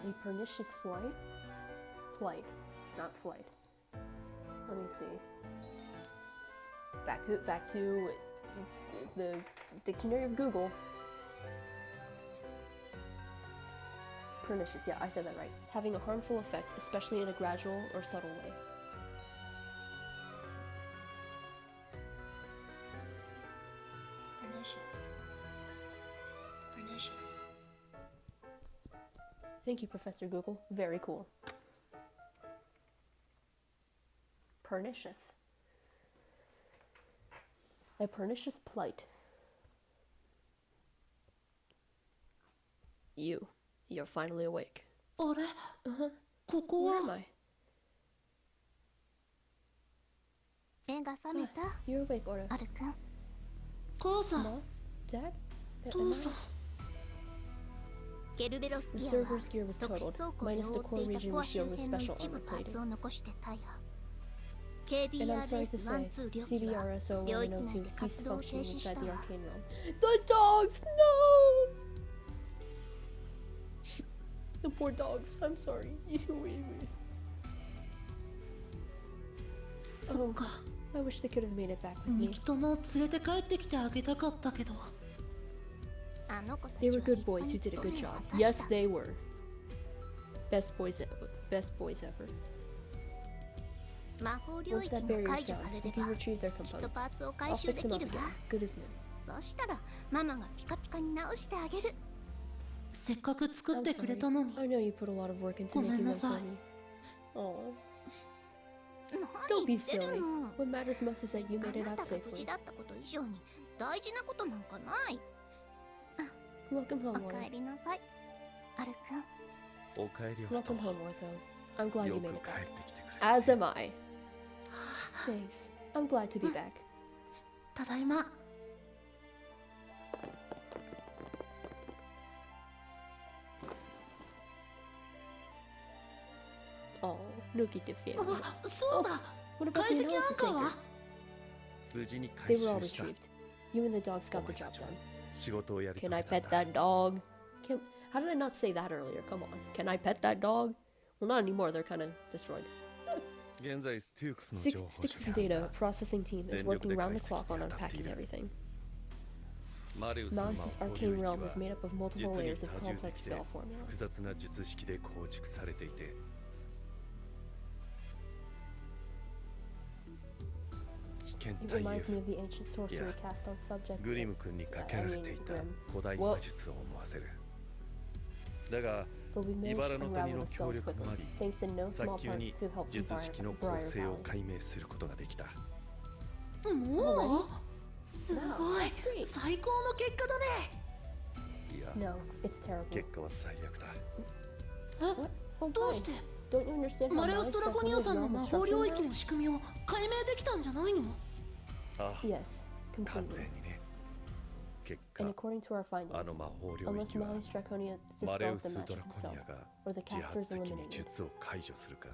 A pernicious flight? Plight, not flight. Let me see. Back to the dictionary of Google. Pernicious, yeah, I said that right. Having a harmful effect, especially in a gradual or subtle way. Pernicious. Pernicious. Thank you, Professor Google. Very cool. Pernicious. A pernicious plight. You're finally awake. あれ Uh-huh. ここ Where am は I? 目が覚めた You're awake, Ora. アルくん母さん Mom? Dad? 父さんケルベロス The ギアは server's gear was 特殊 totaled, 倉庫で minus the 覆 core っていた region コア was 周 sealed with 辺の special 一部 armor パー plating. ツを残して大破 And I'm sorry to say, KBRS-12 両機は CBRSO 領域内 102 で ceased 活動を停 functioning 止し inside た the わ arcane realm. The dogs! No! The poor dogs. I'm sorry. そっか I wish they could have made it back with 2 me. 匹とも連れて帰ってきてあげたかったけどあの子た They ち w果 は good 立 boys 派 who に did a 務 good めを job. 果たし Yes, た they were. Best boys ever. 魔法領 Once 域 that が barrier's 解除 down, され you れ can ば retrieve their きっと components. パーツを I'll 回収 fix で them き up る again. わ Good as new. そしたらママがピカピカに直してあげるせっかく作っ I'm てくれ sorry. たのに I know you put a lot of work into ごめん making な them さ for い me. Aw. Don't 何 be 言ってる silly. の。 What matters most is that you あ made it な out たが無 safely. 事だったこと以上に大事なことなんかない。 Welcome お home, か War. えりなさい、アルくん。おかえり Welcome home, War, though. I'm glad よ you く made it 帰 back. ってきてくれ As am I. Thanks. I'm glad to be back. ただいま。 Oh, Nuki defeated me. あ、そうだ。 What about the 解析 analysis アンカーは？ anchors? 無事に They 回 were all 収した retrieved. You and the dogs お got the 前た job ちは done. 仕事をやり遂 Can げ I たん pet だ that dog? How did I not say that earlier? Come on. Can I pet that dog? Well, not anymore. They're kind of destroyed. 現在ステュークスの Six 情報 Styx's 処理班 data が processing team is 全力で working round the 解析 clock on に当たってい unpacking る everything. マレウスの魔 Malice's 法 arcane 領 realm 域 is は made up of multiple 実に layers of 多重 complex 的で spell 複 formulas. 雑な術式で構築されていて危険 It 対 reminds 遊 me of the ancient sorcery Yeah. cast on subject グリ to, ム君にかけられていた I mean, 古代魔術を思わせるだが but we managed 茨 to の谷 unravel の the 協 spells 力も quickly, あり thanks in no 早 small 急 part に to help from 術式の構 Briar 成を Valley. 解明することができたもうすごい Wow, that's great. 最高の結果だね。いや No, it's terrible. 結果は最悪だえ、 Oh, どう fine. して Don't you understand how マレウ Malice ストラコニ Draconia's アさんの realm 魔 is 法 structured 領 now? 域の仕組みを解明できたんじゃないの？あ Yes, 完 completely. 全にね結 And 果 according to our あの findings, 魔法領 unless 域は Malice Draconia マレウ dispels the ス・ド magic ラコ himself, ニアが or the 自 casters 発的に eliminated, 術を解除するか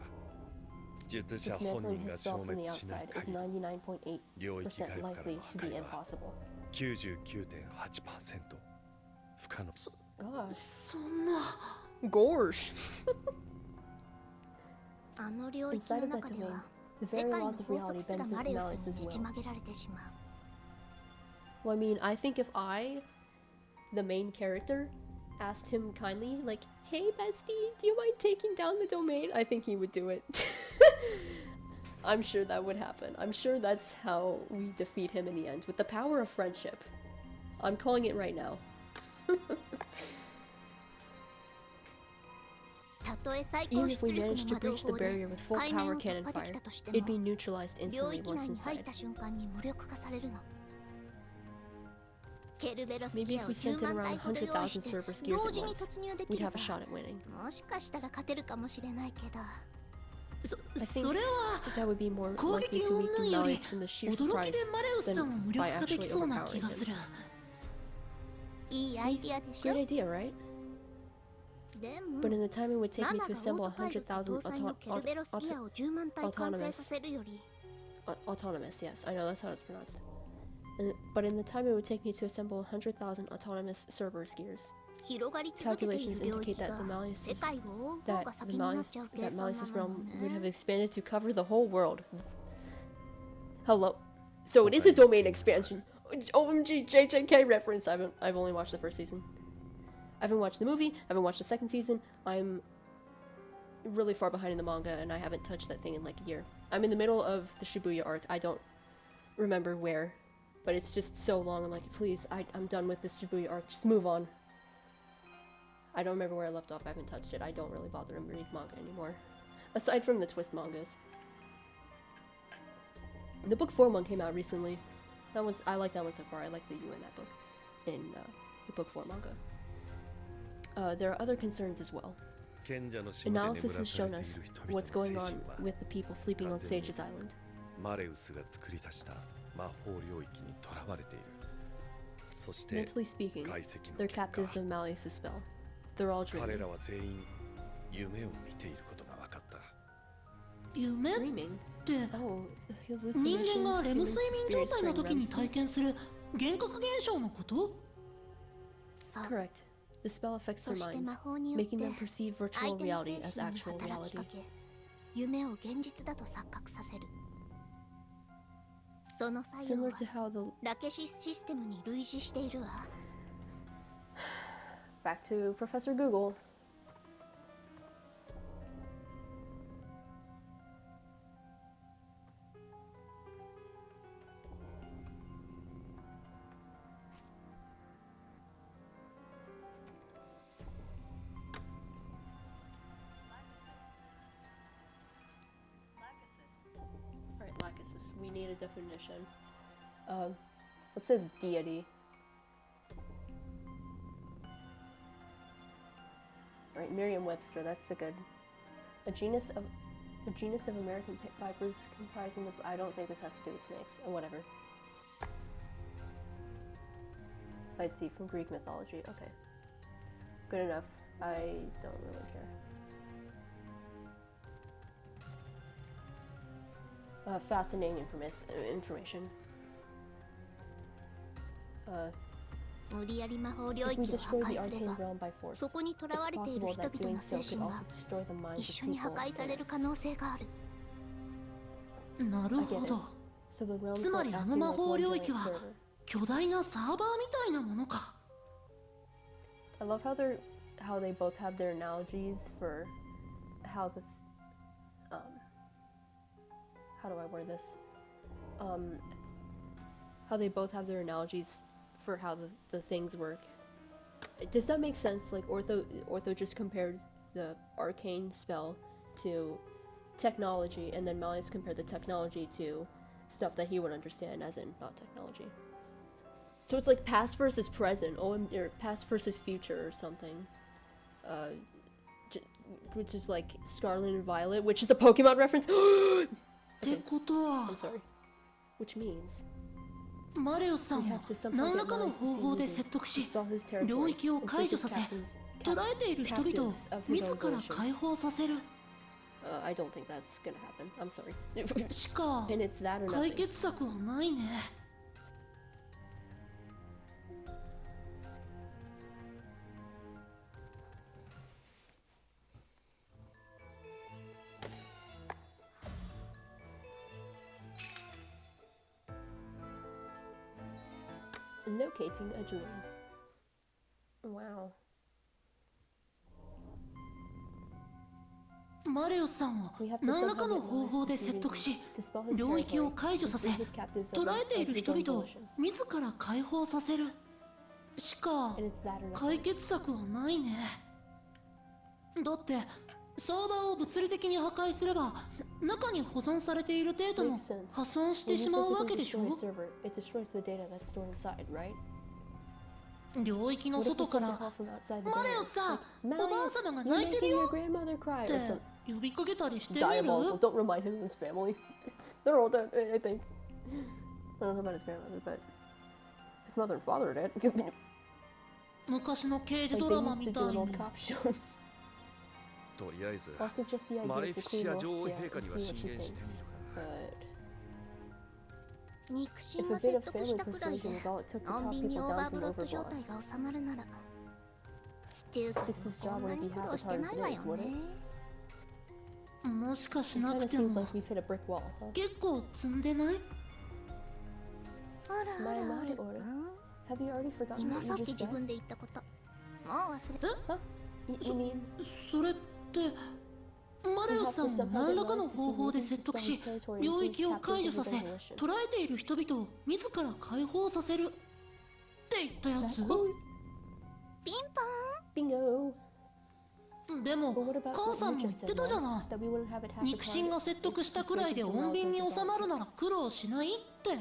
術者本 dismantling 人が his 消 spell from 滅 the しない outside is 限り 99.8% 領域外部からの likely 破 to be 壊は impossible. 99.8% 不可能 Gosh. そんな。 Gorge. あの領域 Inside の of that 中で domain, は the 世 very 界の laws of 法 reality 則す bend ら to マレウス Malice's にねじ will. 曲げられてしまう。 Well, I mean, I think if I, the main character, asked him kindly, like, hey, bestie, do you mind taking down the domain? I think he would do it. I'm sure that would happen. I'm sure that's how we defeat him in the end, with the power of friendship. I'm calling it right now. たとえ最高 Even if we 出力 managed to の魔導 breach the 法で barrier with full 海面 power を突 cannon 破でき fire, たとして it'd be も neutralized 領 instantly 域 once 内に入っ inside. た瞬間に無力化されるの。ケルベロス Maybe ギ if アを we sent 10 in 万 around 体ほど用意 100,000 して Cerberus gears 同 at 時に once, 突入でき we'd れ have ば a shot at winning. もしかしたら勝てるかもしれないけど think それは That would be more 攻 likely 撃 to 云 weaken 々より Malice from the sheer 驚 surprise きでマレウスさんを than 無 by 力化で actually きそうな overpowering 気がす him. る。いいアイディアでしょ Great idea, right? でも But in the time it would take ナ me ナ to が assemble オートパイロット 100,000 搭載のケルベロスギアを10万体完成させるより autonomous, yes, I know that's how it's pronounced. But in the time it would take me to assemble 100,000 autonomous Cerberus gears, 広がり続けてい calculations る領 indicate 域 that が the Malice's 世界を覆う方 that が the 先になっ Malice ちゃう計 that 算な Malice's の realm よ would have ね expanded to cover the whole world. Hello. So it is a domain expansion. OMG JJK reference. I've only watched the first season. I haven't watched the movie. I haven't watched the second season. I'm really far behind in the manga, and I haven't touched that thing in like a year. I'm in the middle of the Shibuya arc. I don't remember where, but it's just so long. I'm like, please, I'm done with this Shibuya arc. Just move on. I don't remember where I left off. I haven't touched it. I don't really bother to read manga anymore, aside from the twist mangas. The book 4 one came out recently. I like that one so far. I like the you in that book, in the book 4 manga. There are other concerns as well. 賢者の島で眠 Analysis ら has され shown てい us る人々 what's の going 精 on 神は with the people sleeping on Sage's Island. マレウスが作り出した魔法領域にとらわれているそして Mentally speaking, 解析の they're 結果 captives of Malice's spell. They're all 彼 dreaming. らは全員夢を見ていることが分かった夢っ Dreaming? て Oh, 人 hallucinations 間がレム humans 睡眠状 experience 態の during 時 REM に sleep? 体験する幻覚現象のこと？そう Correct. The spell affects そ their して minds, 魔法によって making them perceive 相 virtual 手の reality 精 as 神に actual 働き reality. かけ夢を現実だと錯覚させるその作用 Similar は to how the ラケシスシステムに類似しているわ back to Professor Google. definition. What says deity? Right, Merriam-Webster. That's a good. A genus of American pit vipers comprising the. I don't think this has to do with snakes. Or whatever. I see, from Greek mythology. Okay. Good enough. I don't really care. Fascinating information. 無理やり魔法領 If we 域を破 destroy the 壊すれ arcane ば realm by force, そこに囚 it's われている possible 人 that 々 doing の so 精 could 神が also destroy the minds 一 of 緒に破 people 壊され in る it. 可能性がある。なるほど。 So the realms つま like りあ acting の魔 like 法 one 領 giant 域は server. 巨大なサーバーみたいなものか。 I love how they both have their analogies for how the how do I word this? How they both have their analogies for how the things work. Does that make sense? Like Ortho just compared the arcane spell to technology, and then Malleus compared the technology to stuff that he would understand, as in not technology. So it's like past versus present, or past versus future or something. Which is like Scarlet and Violet, which is a Pokemon reference. ってことは I'm sorry. Which means マレオさ we ん have を to somehow 何 get らかの Malleus 方 to 法 see で Idia, 説得し dispel his 領 territory, 域を and 解 take 除 his させ captives, 捕らえている人々を captives of his 自 own ら volition. 解放させる I don't think that's gonna happen. I'm sorry. しか And it's that or 解 nothing. 決策はないね。 Locating a dream. Wow. マレオさんを We have to 何ら somehow かの get 方 Malleus 法 to で see 説得し Idia, dispel his 領域を territory, 解除 and させ free his captives 捕 of らえてい of る his 人 own 々を volition. 自ら解放させるしか And it's that or 解 nothing. 決策はないね。だってサーバーを物理的に破壊すれば中に保存されているデータも Makes sense. 破損して When し you まうわ physically けでしょ。 destroy a server, it destroys the data that's stored inside, right? 領域の What if we 外か sent a ら call from outside the マレ data? オさん、 Like, おばあ Malleus, 様が you're 泣いてる making よ your grandmother cry っ or て some 呼びかけたりしてみる diabolical. Don't remind him of his family. They're all dead, I think. I don't know about his grandmother, but his mother and father are dead. 昔の刑事 Like ド they ラマ used み to た do い in に old cop shows. とりあえず Also, just the マレ idea フ to ィシ clean ア女王 Northsia 陛下 and には see 進 what she 言してみ thinks. る But 肉親 if が a bit 説 of 得し family たくらいで persuasion is all it took to 穏 talk 便 people にオー down バーブ from ロッド状態 overboss, が収まるならステュース Six's もこ job んな wouldn't に be 苦 half 労 as して hard な as い it わよ is, would it? ね。もしかし It な kinda くて seems も like we've hit a brick wall, huh? 結構積んでない？あらあらあ My る order. うん Have you already forgotten 今 what さっ you き just 自 said? 分で言ったこともう忘れた。 Huh? You mean それってマレオさんを何らかの方法で説得し領域を解除させ捕らえている人々を自ら解放させるって言ったや that つ？ quote? ピンポ Bingo. でも But what about 母さ what ん you も just 言って said, たじゃ Mom? ない That we wouldn't have it half as 肉親 hard が説得したくらいで if 穏便に persuasion 収まるなら苦労しないって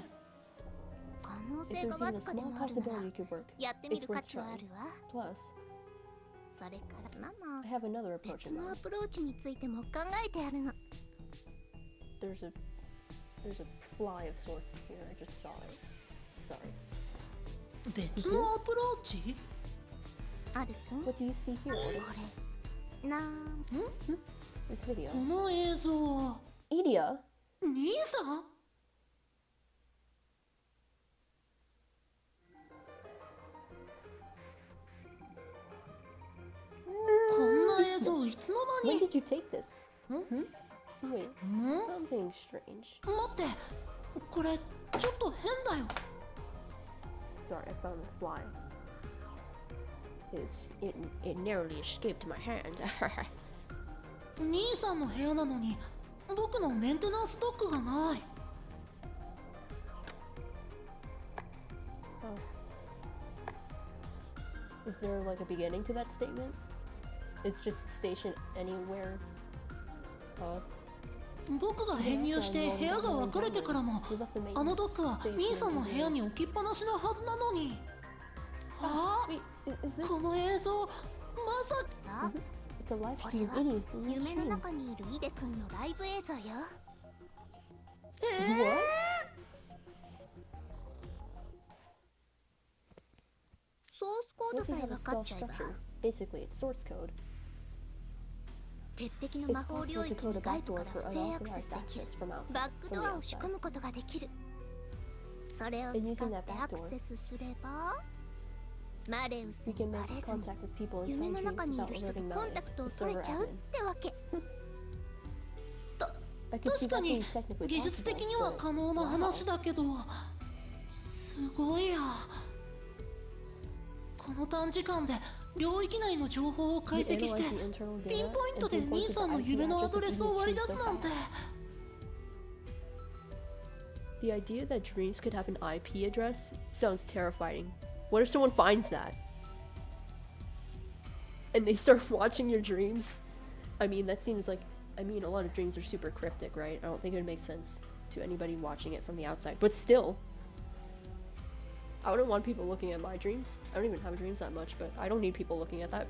可能 If 性が there's わ even ず a かで small もあるなら possibility it could work, やってみ it's る価 worth 値はあ trying. るわ。 Plus, それからママ I have another approach 別 in のア mind. プローチについても考えてあるの。 There's a fly of sorts in here. I just saw it. Sorry. 別のアプローチ？あるくんこ What do you see here, Order? れなんThis video. この映像は Idia? 兄さん？こんな映像いつの間 When に？ did you take this? Hmm? Wait, something strange. 待ってこれちょっと変だよ。 Sorry, I found the fly. It narrowly escaped my hand. 兄さんの部屋なのに僕のメンテナンスドックがない。 Is there like a beginning to that statement? It's just station anywhere. 僕が編入して部屋が分かれてからもあのドックは兄さんの部屋に置きっぱなしのはずなのに。あ Wait, is こ this? の映像まささあ It's a live これ stream は video from the 夢の stream. 中にいるイデ君のライブ映像よ。 What? ソースコード What さ does え it have 分 a かっ spell ちゃえば structure? Basically, it's source code. 鉄壁の It's 魔法領 possible to 域 code に a 外部 backdoor か for ら不正アクセス unauthorized できる access from バ outside. ック From ド the アを仕 outside. 込むことができる。それを And 使 using っ that てアク backdoor, セスすればマレウス we に can バ make レずに contact with people 夢 inside の dreams 中にい without る人と alerting コンタ Maris, クトを the 取れ server ちゃうっ admin. てわけ。 I could see 確か that に being technically 技術 possible, 的には but 可能な wow. 話だけどすごいや。この短時間で領域内の情報を解 You 析して analyze the internal ピ data ンポイント and で兄 pinpoint さん the の IP 夢のア address ド of レスを Idia's 割り dream 出 so すなんて。 fast. The idea that dreams could have an IP address sounds terrifying. What if someone finds that? And they start watching your dreams? I mean, that seems like... I mean, a lot of dreams are super cryptic, right? I don't think it would make sense to anybody watching it from the outside. But still... I wouldn't want people looking at my dreams. I don't even have dreams that much, but I don't need people looking at that.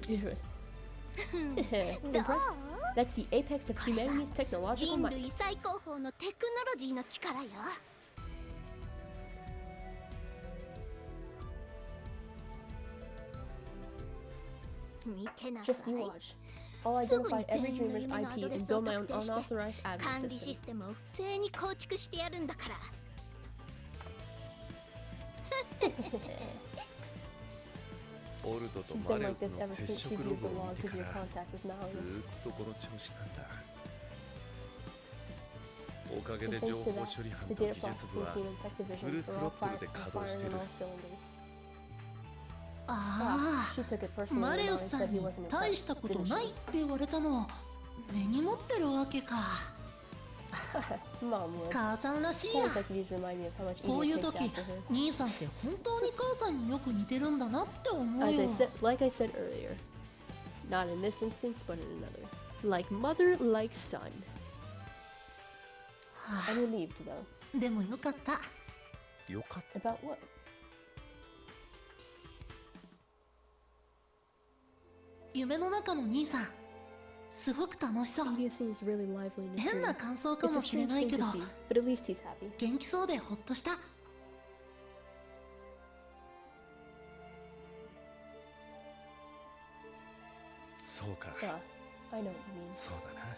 Impressed? That's the apex of humanity's technological 人 might. 類最高峰のテクノロジーの力よ。見てなさ Just you い。 watch. I'll すぐ identify に全 every 員の dreamer's 夢のア IP ドレ and スを build my 特 own 定して unauthorized admin 管理シ system. ステムを不正に構築してやるんだから。オルドと She's マ been レウ like ス this の ever 接 since she 触ロ viewed グ the を見 logs て of か your ら contact with ず Malleus. ーっとこの調子なんだ。おかげ And で情 thanks 報 to 処 that, 理班 the と data 技術部 processing は team and tech フ division ル are ス all ロットルで稼働して firing る on all cylinders. あ She took it あ personally マ when レ Malleus ウスさ said ん he に wasn't 大した impressed, こと didn't ない she? って言われたの根に持ってるわけか。 Mom would. 母さんらしいや。 Sounds like you just remind me of how much こうい Idia う takes 時 after her. 兄さんって本当に母さんによく似てるんだなって思う As よ。 like I said earlier, not in this instance, but in another. Like mother, like son. I'm relieved though. でもよかった。よかった。 About what? 夢の中の兄さんすごく楽しそう。 Idia seems really lively in his 変 dream. な感想か It's a もしれ strange ない thing け to ど see, but at least he's happy. 元気そうでほっとした。そうか。 Yeah, I know what you mean. そうだな。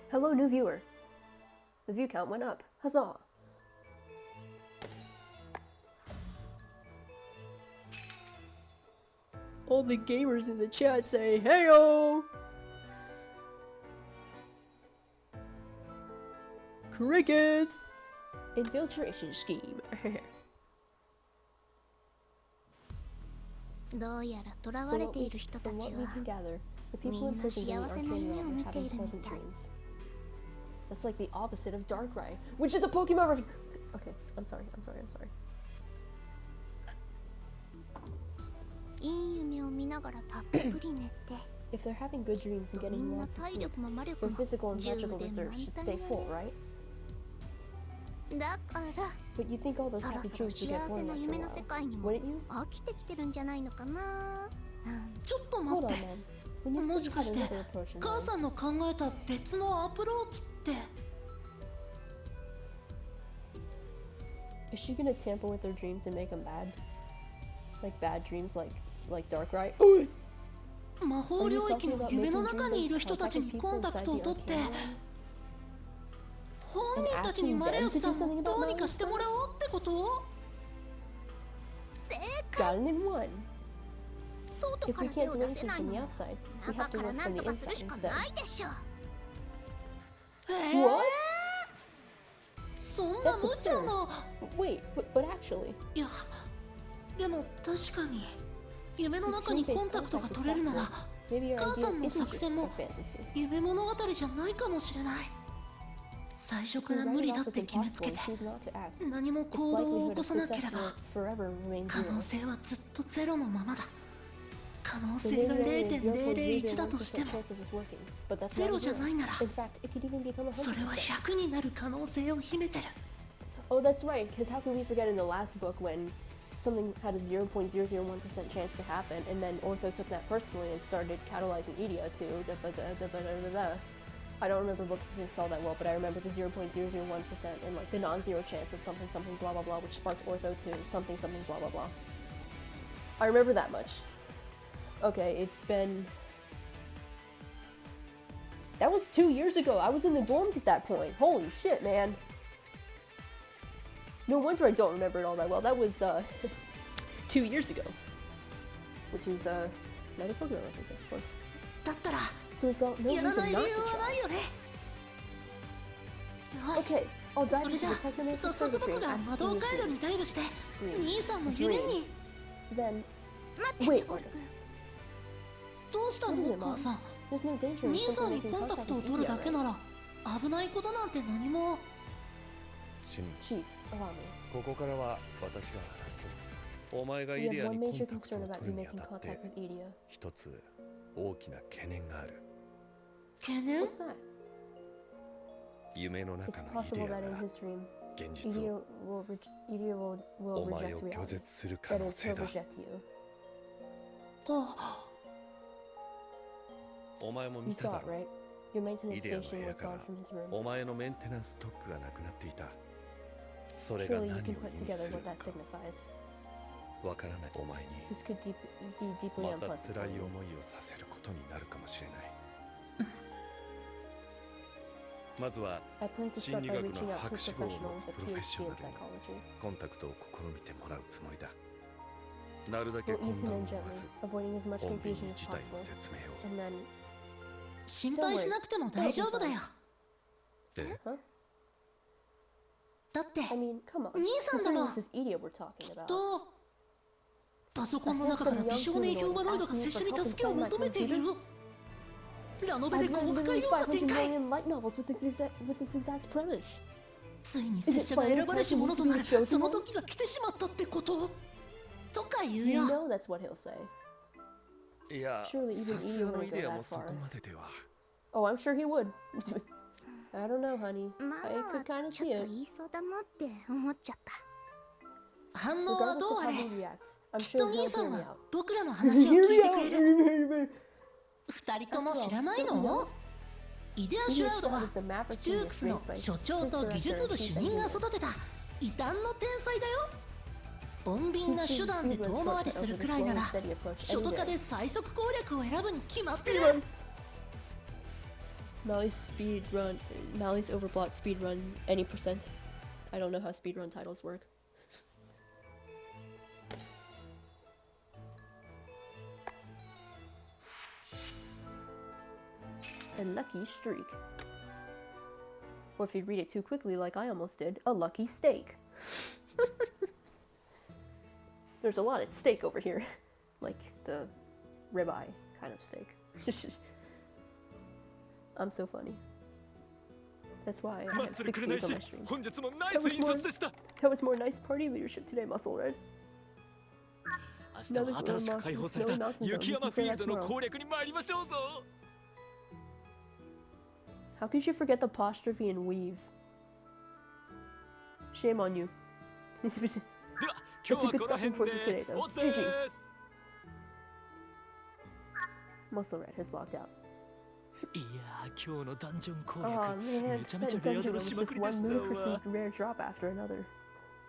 Hello, new viewer. The view count went up. Huzzah! All the gamers in the chat say, "Heyo!" Crickets! Infiltration scheme. どうやら囚われている人た From ち what we は can gather, the people in prison in the arcane realm are having pleasant dreams. That's like the opposite of Darkrai, which is a Pokemon ref- Okay, I'm sorry. いい夢を見ながらたっぷり寝て If they're having good dreams and み getting んな lots of 体 sleep, 力も魔力 their も physical and 充 magical 電 reserves 満 should タン stay よ full, right? だから But you think all those そろ happy そろ dreams 幸 would get せ boring な after a 夢の while, 世界にも wouldn't you? 飽きてきてるんじゃないのかな。なんちょっと Hold 待 on, って。 Mom. When you も said し you か had して another approach in 母 mind, さんの考えた別のアプローチって is she gonna tamper with their dreams and make them bad? Like bad dreams, like Darkrai? Oh! 魔法領域の夢の中にいる人たちにコンタクトを取って本人たちにマレウスさんをどうにかしてもらおうってこと？ Got it in one. 外 If か we ら手 can't を do 出 anything せない from の the よ。 outside, we 中 have to から work な from ん the とかする inside しか instead. ないでしょ。 What? そんな That's 無茶 absurd. な。 Wait, but actually, いやでも確かに夢の中にコンタクトが取れるなら maybe our 母 idea さんの isn't 作 just 戦 for も fantasy. 夢物語じゃないかもしれない。最初か To ら write 無 it 理だ off っ as て決めつ impossible け and て choose not to act. 何も Its 行動を起 likelihood こ of さなけ success れば will forever remain 可能 zero. 性はずっとゼロのままだ。可能 The 性が maybe there is 0.001だとして 0.001% も chance of this working, but that's ゼ not ロ a じゃ zero. ないなら In fact, it could even become それは 100%. 100になる可能性を秘めてる。 Oh, that's right, because how could we forget in the last book when something had a 0.001% chance to happen, and then Ortho took that personally and started catalyzing Idia to I don't remember books all that well, but I remember the 0.001% and like the non-zero chance of something something blah blah blah, which sparked Ortho to something something blah blah blah. I remember that much. Okay, it's been... That was 2 years ago. I was in the dorms at that point. Holy shit, man. No wonder I don't remember it all that well. That was 2 years ago. Which is another Pokemon reference, of course. だったら So we've got no やら reason ない理 not 由 to はない try. よね。よし、 Okay, I'll dive それ into じゃ the Technomantic 早速 Circuitry 僕 and が ask 魔導 you 回路 this にダイブして Dream. 兄さんの夢に。 Then, 待って wait, ポ Ortho. ル君。どうした What is の it, 母さん。 There's no danger in 兄さん simply に making コンタク contact トを with 取る Idia, だけ right? なら危ないことなんて何も。チン、 Chief, allow me. ここからは私が話す。お前が We イデ have ア one にコン major タクト concern を about 取 you るにあ making たって contact with Idia. 一つ大きな懸念がある。懸念？ What's that? 夢の It's 中のイデ possible ア that in が his dream, 現実を Idia will お前 reject を拒 reality. 絶する可 That 能 is, 性 he'll だ。 reject you. あ、お前も You 見た saw だ it, ろう。 right? Your maintenance イデアの部 station 屋 was から gone from his room. お前のメンテナンスストックがなくなっていた。それが Surely 何 you を can 意 put 味 together する what の that か signifies. わからないお前に This could be deeply また unpleasant 辛 for い you. 思いをさせることになるかもしれない。まずは I plan to 心 start 理 by 学 reaching の out to a 博士号を professional 持 with つ a プロフェッシ PhD ョ in ナルに psychology. コンタクトを試みてもらうつもりだ。なるだけ We'll 混 ease him 乱を in 逃 gently, す avoiding as much 穏便 confusion に as 事態 possible. の説明を。 And then, 心配しなくても大丈夫だよ。え huh? だって I mean, come on. 兄さんだ Considering ろ。 this is Idia we're talking about. とパソコンの中から美少年ヒューマノイドが拙者に助けを求めている。ラノベ I've で幸 read 福会 literally 読んだ 500 展開。 million light novels with this exact premise. ついに拙者が選ばれし者となるその時が来てしまったってこととか言う You よ。 know that's what he'll say. いや、 Surely even さすが Idia の wouldn't イ go デア that もそこ far. まででは。 Oh, I'm sure he would. I don't know, honey. ま I あ could kind of ちょ see っと it. 言いそうだなって思っちゃった 反応は Regardless どう of あ how れ he reacts, I'm きっと sure 兄 he'll さ hear ん me は out. 僕らの話を聞い Hear て me く out. れる。 Hear me out. 二人とも知らないの？イデア・シュラウドは Shroud is the maverick ストゥー genius クスの raised by 所長と技術部主任が育てた異端の天才だよ。穏便な手段で遠回りするくらいなら初度化で最速攻略を選ぶに決まってる。 Mally's overblock speed run any percent. I don't know how speed run titles work. A lucky streak. Or if you read it too quickly like I almost did, a lucky steak. There's a lot at stake over here. Like the ribeye kind of steak. I'm so funny. That's why I マッ have スル 6 くれない views し on my stream. 本日もナイス引率でした That was more nice party leadership today, Muscle Red. 明日は新しく開放された雪山フィールドの攻略に参りましょうぞ How could you forget the apostrophe and weave? Shame on you. では今日はこの辺 That's a good stopping point for で today, though. おつです Muscle Red has logged out. いやー今日のダンジョン攻 Oh 略 man, めちゃめ that ちゃレア dungeon ド was ルしま just くりで one した ludicrously わ rare drop after another.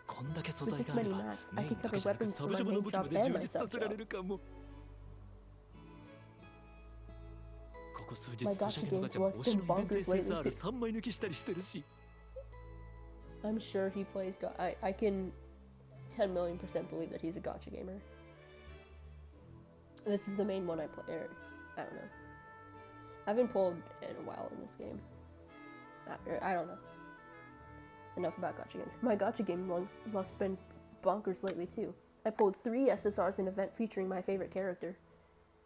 こんだけ素 With 材 this があれ many ば mats, メ I イン could だけ cover じゃなく weapons サ for ブ my ジャブの main 武器 job まで and 充 my 実 sub させられ job. るかもここ数日 My ソシャゲの gacha ガチャゲのガチャ games, well, it's 推し been のイベント bonkers lately SSR too. 3枚抜きしたりしてるし I'm sure he plays. I can 10 million% believe that he's a gacha gamer. This is the main one I play. I don't know. I haven't pulled in a while in this game. I don't know. Enough about gacha games. My gacha game luck's been bonkers lately too. I pulled 3 SSRs in an event featuring my favorite character.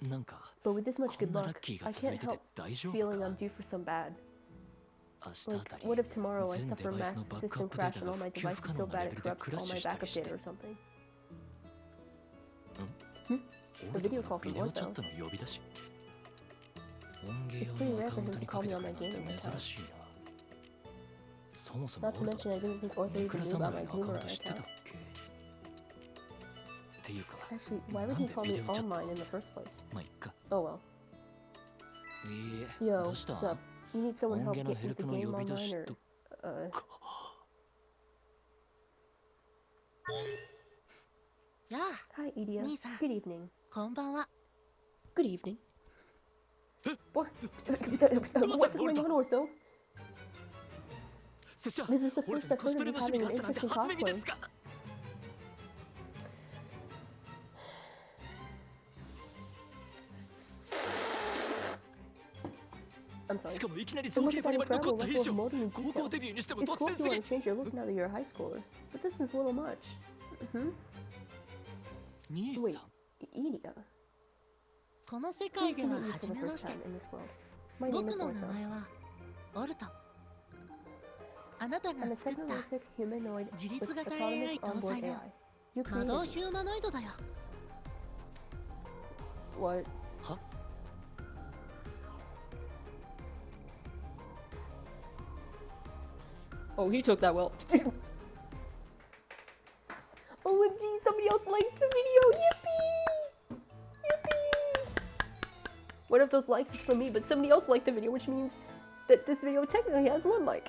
なんか But with this much good こんなラ luck, ッキーが I 続い can't てて help 大丈夫 feeling か I'm due for some bad. 明日あ Like, たり what if tomorrow I 全 suffer デバイ massive スのバックア system ップデー crash タ and all が my 復旧 device 不 is 可 so 能な bad レ it ベルで corrupts クラッ all シ my ュした backup りして data or something? A video call from ビデオチャッ Ortho. トの呼び出し。音 It's 源 pretty 用の rare アカ for ウン him ト to に call かけ me て on く my るなん gaming て account. 珍しいな。そもそも Not to mention, I didn't think Ortho いく even ら knew 侍 about の my アカウン gamer ト知ってたっ account. けっていうか、 Actually, why would なん he で call ビ me デオチャット online in the first place? まあいっか。 Oh well. いいえ、 Yo, どうした what's up? You need someone 音 help 源の get ヘル with the プの game 呼び出 online し or と。やあ、 Hi, Idia. Nisa. Good evening. こんばんは。 Good evening. What? What's going on, Ortho? 拙者 This is the 俺 first ら I've にコ heard ス of プレ you の趣味 having があ an ったなんて interest in 初耳で cosplay. すか。 I'm sorry. しかもいきなり And 造 look 形 at バ that リバリ incredible 残った level 以 of 上 molding and 高 detail. 校デビューにしても It's 突 cool 然 if す you ぎ want to change your look now that you're a high schooler, but this is a little much. Hmm? 兄 Wait, さん Idia. この世界 Please で to は meet you 初 for め the ま first して。 time in this world. My name 僕 is の名 Ortho. 前はオルト。あなたが I'm a 作った technomantic humanoid 自 with 立型 autonomous AI 搭 onboard 載の AI. You 魔導 created ヒューマノイドだよ。 what? は Oh, he took that well. OMG, somebody else liked the video. Yippee! Yippee! One of those likes is from me, but somebody else liked the video, which means that this video technically has one like.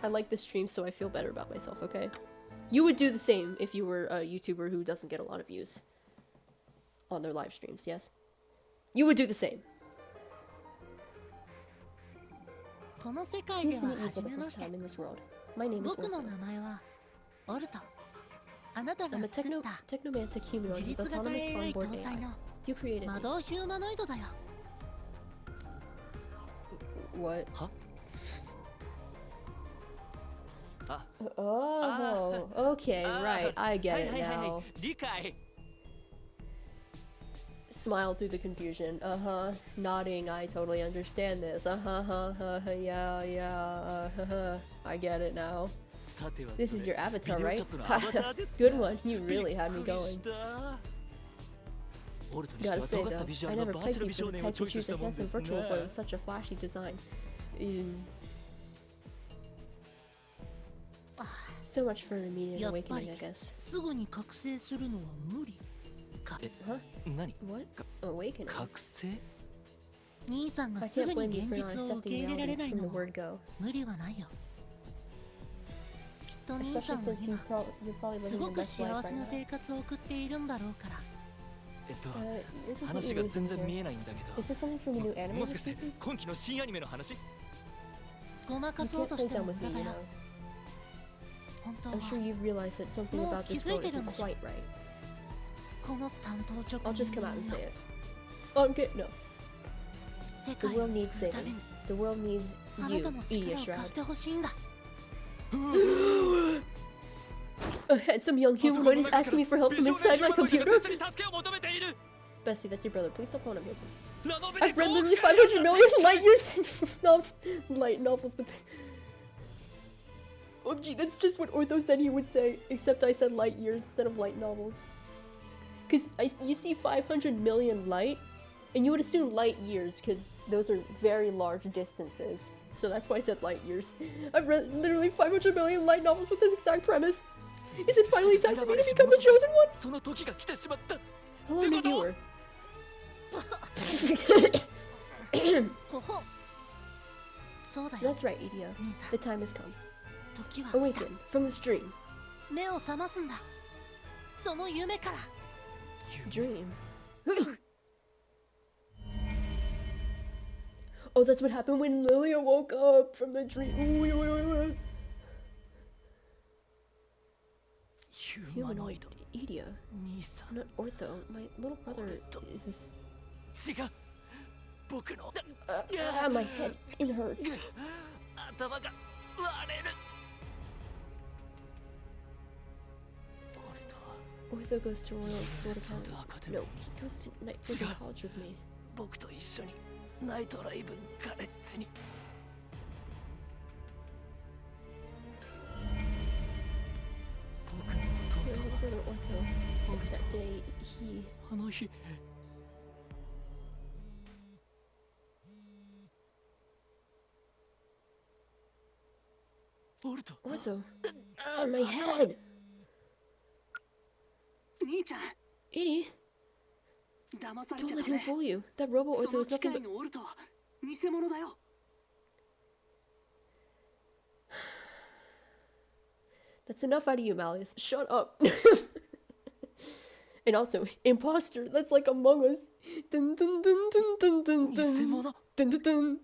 I like this stream, so I feel better about myself, okay? You would do the same if you were a YouTuber who doesn't get a lot of views on their live streams, yes? You would do the same. この世界で Pleased to は meet you 初 for the めま first して。 time in this world. My name is 僕の Orphan. 名前はオルト。あなたが I'm a 作った technomantic humanoid 自 with 立型 autonomous AI onboard 搭載 AI. の You created 魔 me. 導ヒューマノイドだよ。 What? は Oh, okay, あー right. I は get い it はいはい now. 理解 Smile through the confusion. Uh-huh. Nodding. I totally understand this. Yeah, yeah. I get it now. さては This is your avatar, ビデオ right? チャットのアバターですか Good one. You really had び me っくり going. したオルトにして Gotta は say 尖った though, ビジュア I ルの never バー pegged チャル you 美 for 少 the 年を type チョ to イスし choose た a もんで handsome す virtual boy with ね such a flashy design. So much for an immediate やっぱ awakening, り I guess. すぐに覚醒するのは無理か。 Huh? 何 What? Awakening? 覚醒兄さんが I すぐ can't に blame you 現 for not 実を受け accepting 入れられ reality ない from の the は word go. 無理はないよ。きっと兄さ Especially んは since 今 you're probably す living ご your く best life 幸 right せな now. 生活を送っているんだろうから。You're 話 completely が losing 全然 me 見 here. えないんだけ Is this something from the new ど anime もし this かして season? 今期の新アニメの話ごま You かそう can't と play して dumb も with 無 me, 駄 you だ know. よ。本当 I'm は sure you've realized that something No, about this world isn't 気づいてるんでしょ？ quite right. この担当直 I'll 入 just come out and の say it. Okay, no. 世 The 界 world を needs 救うため saving. に The world needs あな you, たの Idia 力を貸し Shroud. てほしいんだ。 A handsome young humanoid is asking me for help from inside my computer. 助けを求めている Bessie, that's your brother. Please stop calling him handsome. ラノベで I've read literally 500 million light years light novels, but OMG, that's just what Ortho said he would say, except I said light years instead of light novels. Because you see 500 million light, and you would assume light years, because those are very large distances. So that's why I said light years. I've read literally 500 million light novels with this exact premise. Is it finally time for me to become the chosen one? その時が来てしまった Hello, new viewer. ほほ。そうだよ。 That's right, Idia. 兄さん The、time has come. 時は来た。 Awaken from this dream. 目を覚ますんだ。その夢から。 Dream. Oh, that's what happened when Lilia woke up from the dream. Humanoid Idia. 兄さん Not Ortho. My little brother is. 違う僕の My head. It hurts. 頭が割れる Ortho goes to Royal Sword Academy. Academy. No, he goes to Night Freaking College with me. 僕と一緒にナイトライブガレッジに Your little brother Ortho think that day he... あの日 Ortho. My head. 兄ちゃん Idia, 騙され don't ちゃ let ダ him メ fool you. That robo そ Ortho の is 機 nothing 械 but... のオルトは偽物だよ That's enough out of you, Malleus. Shut up. And also, imposter. That's like Among Us. Dun dun dun dun dun dun dun. 偽物 Dun dun dun.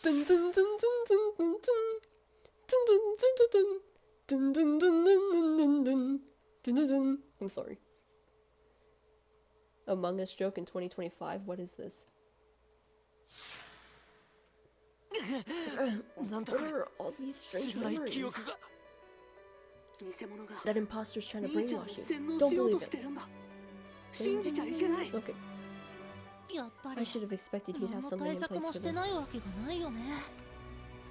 Dun dun dun dun dun dun dun. Dun dun dun dun dun. Dun dun dun dun dun dun dun. Dun dun dun. I'm sorry. Among Us joke in 2025? What is this? What are all these strange 知らない記 memories? 憶が 偽物が That imposter's trying to 兄ちゃんを brainwash you. 洗脳 Don't しよう believe と it. してるんだ信じちゃいけない Okay. やっぱ I り should have expected he'd 何 have の something 対 in 策 place も for して this. ないわけがないよね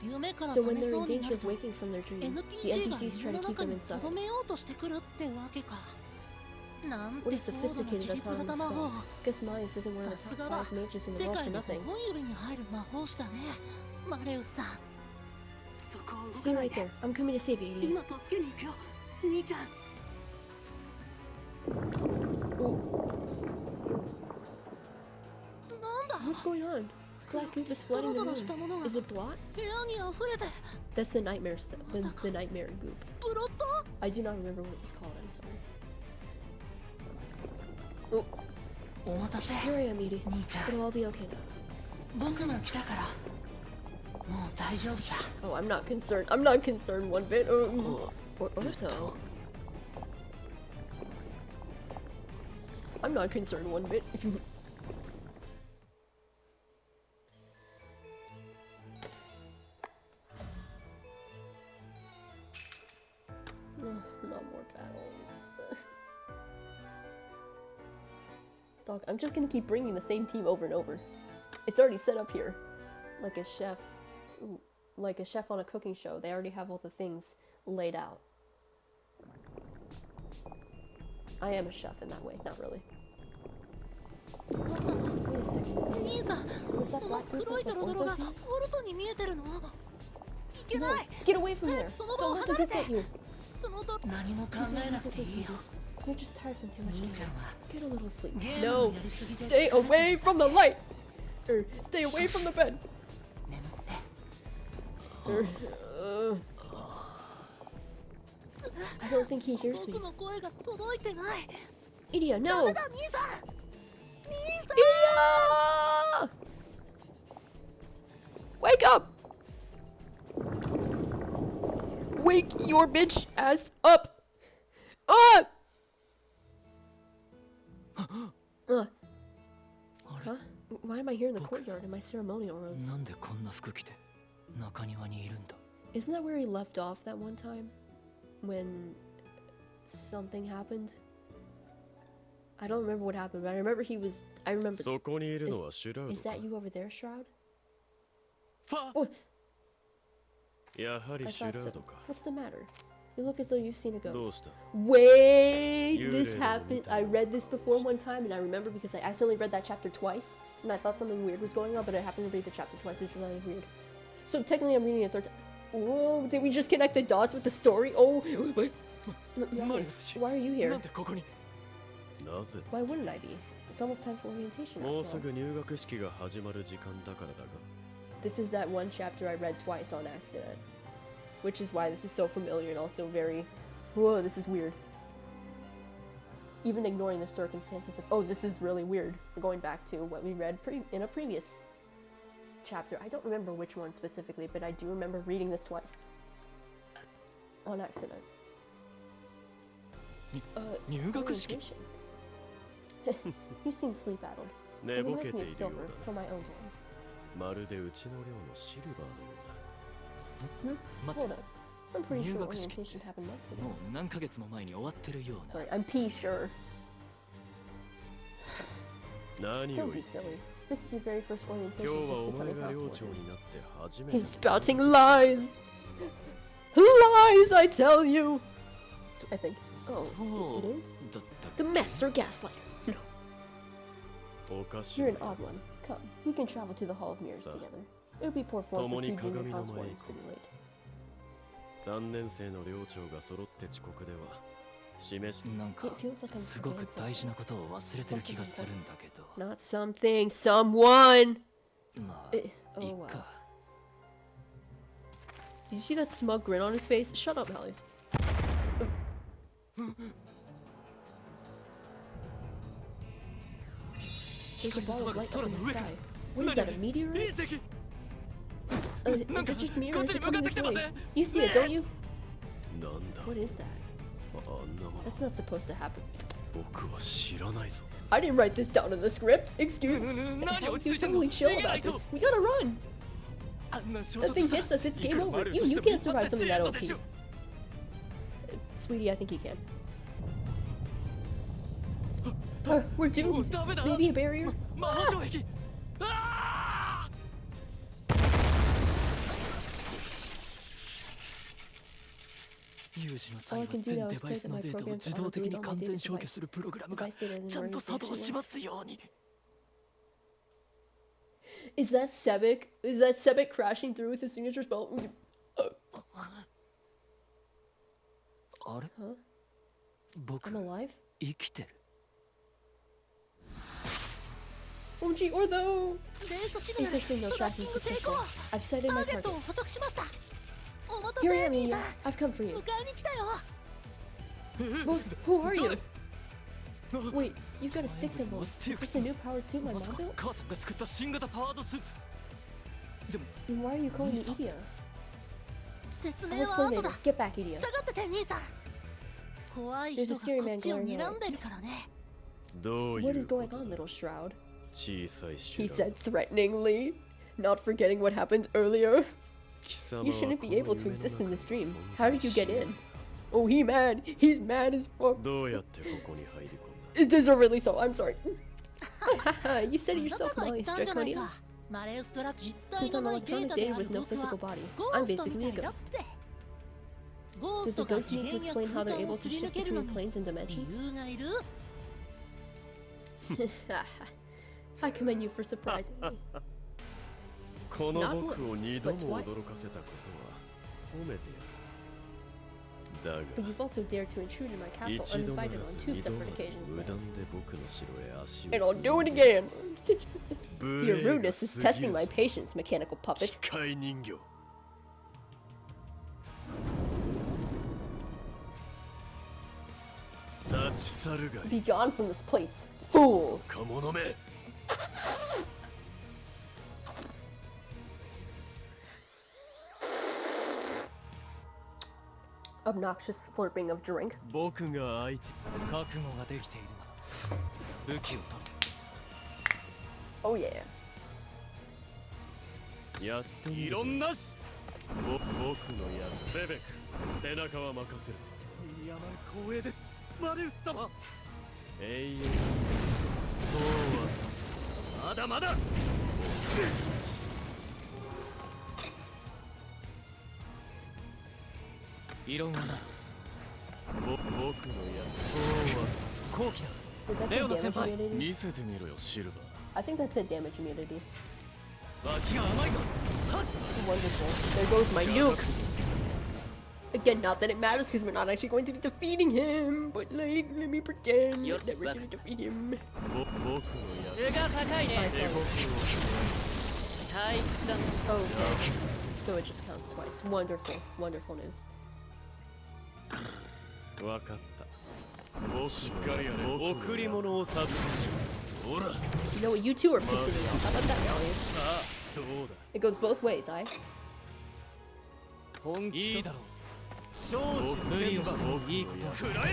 夢から So 覚 when め they're そ in うにな danger る of と waking from their dream, the NPC が NPCs 夢 try の to keep 中 them に inside. 留めようとしてくるってわけかなんて What a 高度な sophisticated 自律型 autonomous 魔法 spell. Guess Malleus isn't one of the さす top がは 5 mages in the 世 world 界 for の nothing. 5本指に入る魔法師だねマレウスさんそこを動 Stay かない right で there. I'm coming to save you, Idia. 今助けに行くよ兄ちゃん なんだ What's going on? Black goop is flooding the room. Is it blot? 部屋に溢れて That's the nightmare stuff. The nightmare goop. ブロット I do not remember what it was called. I'm sorry. Oh, お待たせ here I am, Idia. 兄ちゃん It'll all be okay now. 僕が来たからもう大丈夫さ Oh, I'm not concerned. I'm not concerned one bit. Ortho. I'm not concerned one bit. Not more battles. Dog, I'm just gonna keep bringing the same team over and over. It's already set up here. Like a chef. Like a chef on a cooking show. They already have all the things laid out. I am a chef in that way. Not really. まさか Wait a second. 兄さん Does そ that の black goop 黒い look ド like ロドロが Ortho オ tea? ルトに見えてるのいけ No! ない Get away from there! その場を Don't let 離 them れて get you! そのと何も考 You don't え need な to くて think, いいよ Idia. You're just tired from too much 兄ちゃん gaming. は Get a little sleep. ゲーム No! をやりすぎて Stay away from the light! Stay away from the bed! 眠って I don't think he hears me. 僕の声が届いてない Idia, ダ no! メだ兄さん兄さん Idia! Wake up! Wake your bitch ass up! Ah! Huh? Why am I here in the courtyard in my ceremonial robes? なんでこんな服着て中庭にいるんだ Isn't that where he left off that one time? When something happened? I don't remember what happened, but I remember he was... I remember... そこにいるのはシュラウド Is か that you over there, Shroud? ファ Oh, やはり I シュ thought ラウ so. ドか What's the matter? You look as though you've seen a どう ghost. した Wait! You This didn't happened... tell I me. read this before one time, and I remember because I accidentally read that chapter twice, and I thought something weird was going on, but I happened to read the chapter twice, which was really weird. So technically I'm reading a third time. Oh, did we just connect the dots with the story? Oh, wait. Yes. Why are you な here? んでここになぜ Why wouldn't I be? It's almost time for orientation もう after す all. ぐ入学式が始まる時間だからだが This is that one chapter I read twice on accident. Which is why this is so familiar and also very... Whoa, this is weird. Even ignoring the circumstances of... Oh, this is really weird. We're going back to what we read in a previous chapter. I don't remember which one specifically, but I do remember reading this twice. On accident. 入学式 Orientation. You seem sleep-addled. 寝 It ぼけ reminds て me い of るよ silver うだ from my own time. まるでうちの寮のシルバーのようだ Hmm? Hold on. I'm pretty sure 入学式 orientation happened months も ago. う何ヶ月も前に終わってるような Sorry, I'm P sure. 何 Don't を be 言って silly. This is your very first 今 orientation 日は since お前 becoming が寮 housewarming. 長になって初めて He's spouting lies! Lies, I tell you! I think. Oh, it is? だったっ The Master Gaslighter. No. おかしい You're an odd one. Come, we can travel to the Hall of Mirrors together. It would be poor form for two junior housewarmings to be late. 3年生の寮長が揃って遅刻では示しけなんか It feels like I'm すごく forgetting 大事なことを忘れてる気がするんだけど Not something, someone! まあい Oh い wow. か Did you see that smug grin on his face? Shut up, Mallies. There's a ball of light up in the sky. What is that, a meteorite? Is it just me or is it coming this way? You see it, don't you? なんだ What is that? あんなもの That's not supposed to happen. 僕は知らないぞ I didn't write this down in the script. Excuse me. How are you totally chill about this? We gotta run. あんな衝突 That thing hits us, it's game over. You can't survive something that OP. Sweetie, I think you can. We're doomed. Maybe a barrier? 魔法城壁あ有事の際は全デバイスのデータを自動的に完全消去するプログラムがちゃんと作動しますように Is that Sebek? Is that Sebek crashing through with his signature spell? あれ Huh? 僕 I'm alive? 生きてる Oh gee, Ortho! レースシグナ Ether ル signal トラッキ tracking ング成 successful. 功 I've sighted タ my ーゲット target. を捕捉しましたお待た Here せ I am, 兄さ Idia. ん I've come for you. 迎えに来たよ Who are you? Wait, you've got a stick symbol. Is this a new powered suit my まさ mom か built? 母さんが作った新型パワードスーツでも Then why are you calling me Idia? 説 I'll 明は explain 後だ later. Get back, Idia. 下がってて兄さん怖い人 There's a が scary こ man っちを glaring 睨 at んでるからねどうい What う is こ going と on, だ little shroud? 小さい He 修羅 said threateningly, not forgetting what happened earlier. 貴様は You shouldn't be able to この夢の exist in 中 this dream. に How did you get in? Oh, he mad. He's mad as fuck. どうやってここに入り込んだ Deservedly so. I'm sorry. You said it あなた yourself, が言 Molly ったんじゃない Straconia. かマレーストラ実体 Since の I'm ないデー electronic タで data ある with no 僕は physical body, ゴ I'm ースト basically み a たいだっ ghost. てゴー Does ス the トが ghost 次 need to 元や explain how 空 they're 間を able す to り抜 shift けるの between に planes and 理 dimensions? 由がいる I commend you for surprising me. この Not 僕を once, 二度 but も驚 twice. かせたことは褒めてやる But だ you've also dared to intrude in my が castle 一度なら uninvited ず on two 二度ま separate で occasions 無 now. 断で僕の城へ足を And I'll do it 踏み入れ again! 無 Your 礼が rudeness is 過ぎ testing る my ぞ patience, mechanical puppet. 機械人形立ち去るがいい Be gone from this place, fool! か者め Obnoxious slurping of drink. 僕が相手覚悟ができているなら武器を取る Oh yeah. やってみ異るぞ論なし僕のやつベベク背中は任せるぞいや光栄ですマリウス様永遠そうはさまだまだ異論はない僕のやつ後期だ Did that say Leona damage senpai. immunity? 見せてみろよシルバ I think that said damage immunity. 脇が甘いぞ Wonderful. There goes my nuke. Again, not that it matters because we're not actually going to be defeating him, but like, let me pretend You're that we're back. going to defeat him. 僕のや背が高いね Alright, sorry. 退屈だ Okay. So it just counts twice. Wonderful. Wonderful news. つわかったしっかりやれ贈り物をサブしほら You know what? You two are pissing me off. How about that, Malleus? どうだ It goes both ways, I. 本気いいだろう少子無理をしてもいいことは食らえ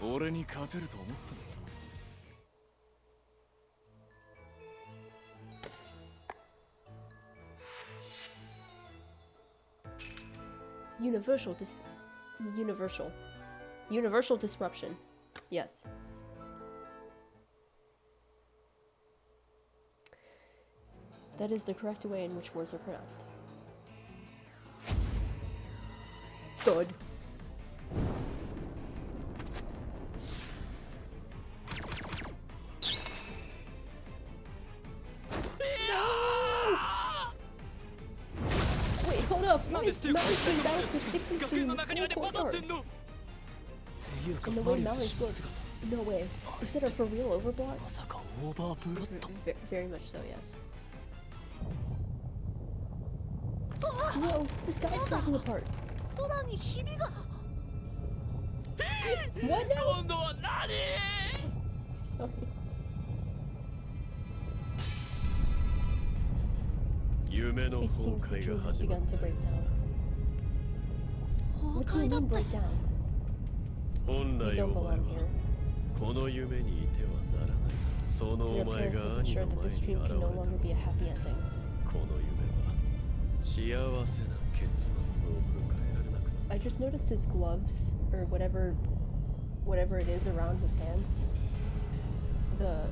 俺に勝てると思ったの Universal disruption. Yes. That is the correct way in which words are pronounced. Thud. Wait, hold up! Why is Mallory's being battled for sticks and in the school courtyard? And the way Mallory looks, no way. Is it a for real overblock? まさかオーバープロット Very much so, yes. Whoa, the sky's cracking apart. 空にひびが What now? 今度は何 Sorry. 夢の It 崩 seems the 壊 dream が has 始ま begun っ to た break down. 崩 What do you 壊だ mean って break down? 本 You 来 don't お前 belong は here. この夢にいてはならない。その Your お前 parents が has 兄 ensured の that 前 this に dream 現れ can た no longer be a happy ending. この夢は幸せな結末を迎えられなくなった。 I just noticed his gloves, or whatever it is around his hand. The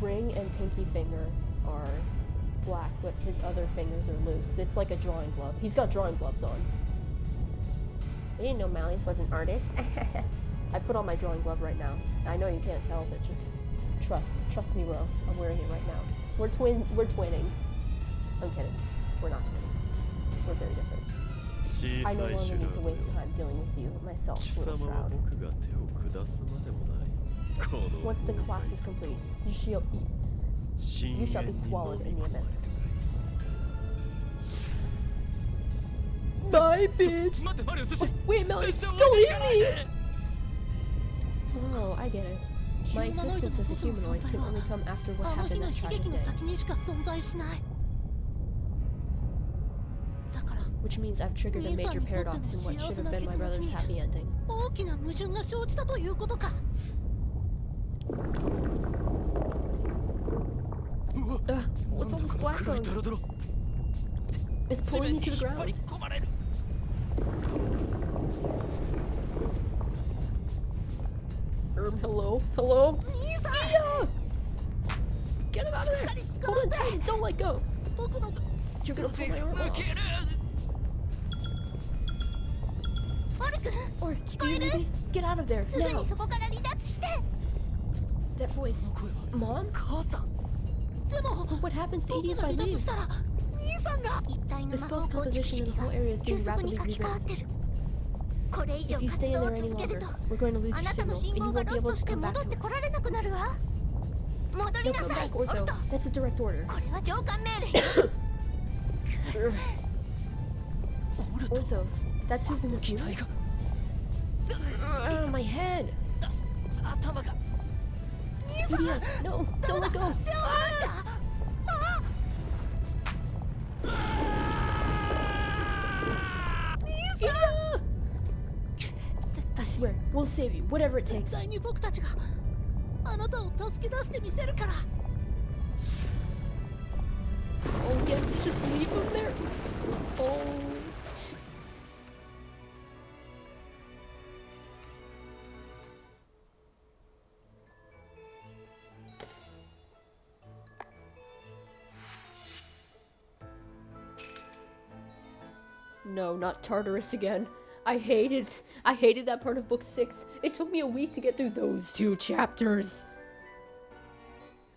ring and pinky finger are black, but his other fingers are loose. It's like a drawing glove. He's got drawing gloves on. I didn't know Malleus was an artist. I put on my drawing glove right now. I know you can't tell, but just trust me, bro. I'm wearing it right now. We're twinning. I'm kidding. We're not twinning. We're very different. 小 I さ no い longer シュラ need to フよ waste time dealing with you, myself, 貴 little 様は shroud. 僕が手を下すまでもない。この Once the 崩 collapse 壊 is complete, you shall be swallowed in the abyss. My bitch! 待ってマリオ寿司 Wait, Melly, 拙者を don't 置いてい leave かない me! で So, I get it. My ヒューマノイド existence の as a 僕の humanoid 存在 can は only come after what あの happened 日の that 悲 tragic 劇の day. 先にしか存在しないだから Which means I've triggered a major paradox in what should have been my brother's happy ending. 大きな矛盾が生じたということか What's all this black 黒い on? ドロドロ It's 地 pulling 面 me に to the 引っ張り ground. 込まれる Hello? Hello? Idia! Get him out of there! Hold on tight and don't let go! 僕の You're gonna pull my arm 抜 off. ける Or do you need me? Get out of there, すぐに now! そこから離脱して That voice. Mom? 母さん でも But what happens to 僕 Idia if が I 離脱 leave? したら兄さんが一体の The 魔法 spell's 構築 composition 式 in the が whole area is 急 being 速に rapidly 書き換わ rewritten. ってるこれ以上 If you 活 stay in 動を there any 続ける longer, と we're going to lose あ your なたの signal, 信 and you 号が won't be ロ able スト to して come back 戻っ to てこ us. られなくなるわ戻り No, な come さい back, おっと Ortho. That's a direct order. これは上官命令 Ortho, that's who's in this 機 unit? 体が My head! 頭が Idia, no, don't let go! Idia! I swear, we'll save you, whatever it 絶 takes. 対に僕たちがあなたを助け出してみせるから Oh, yes, just leave him there. Oh. No, not Tartarus again. I hated that part of book 6. It took me a week to get through those 2 chapters.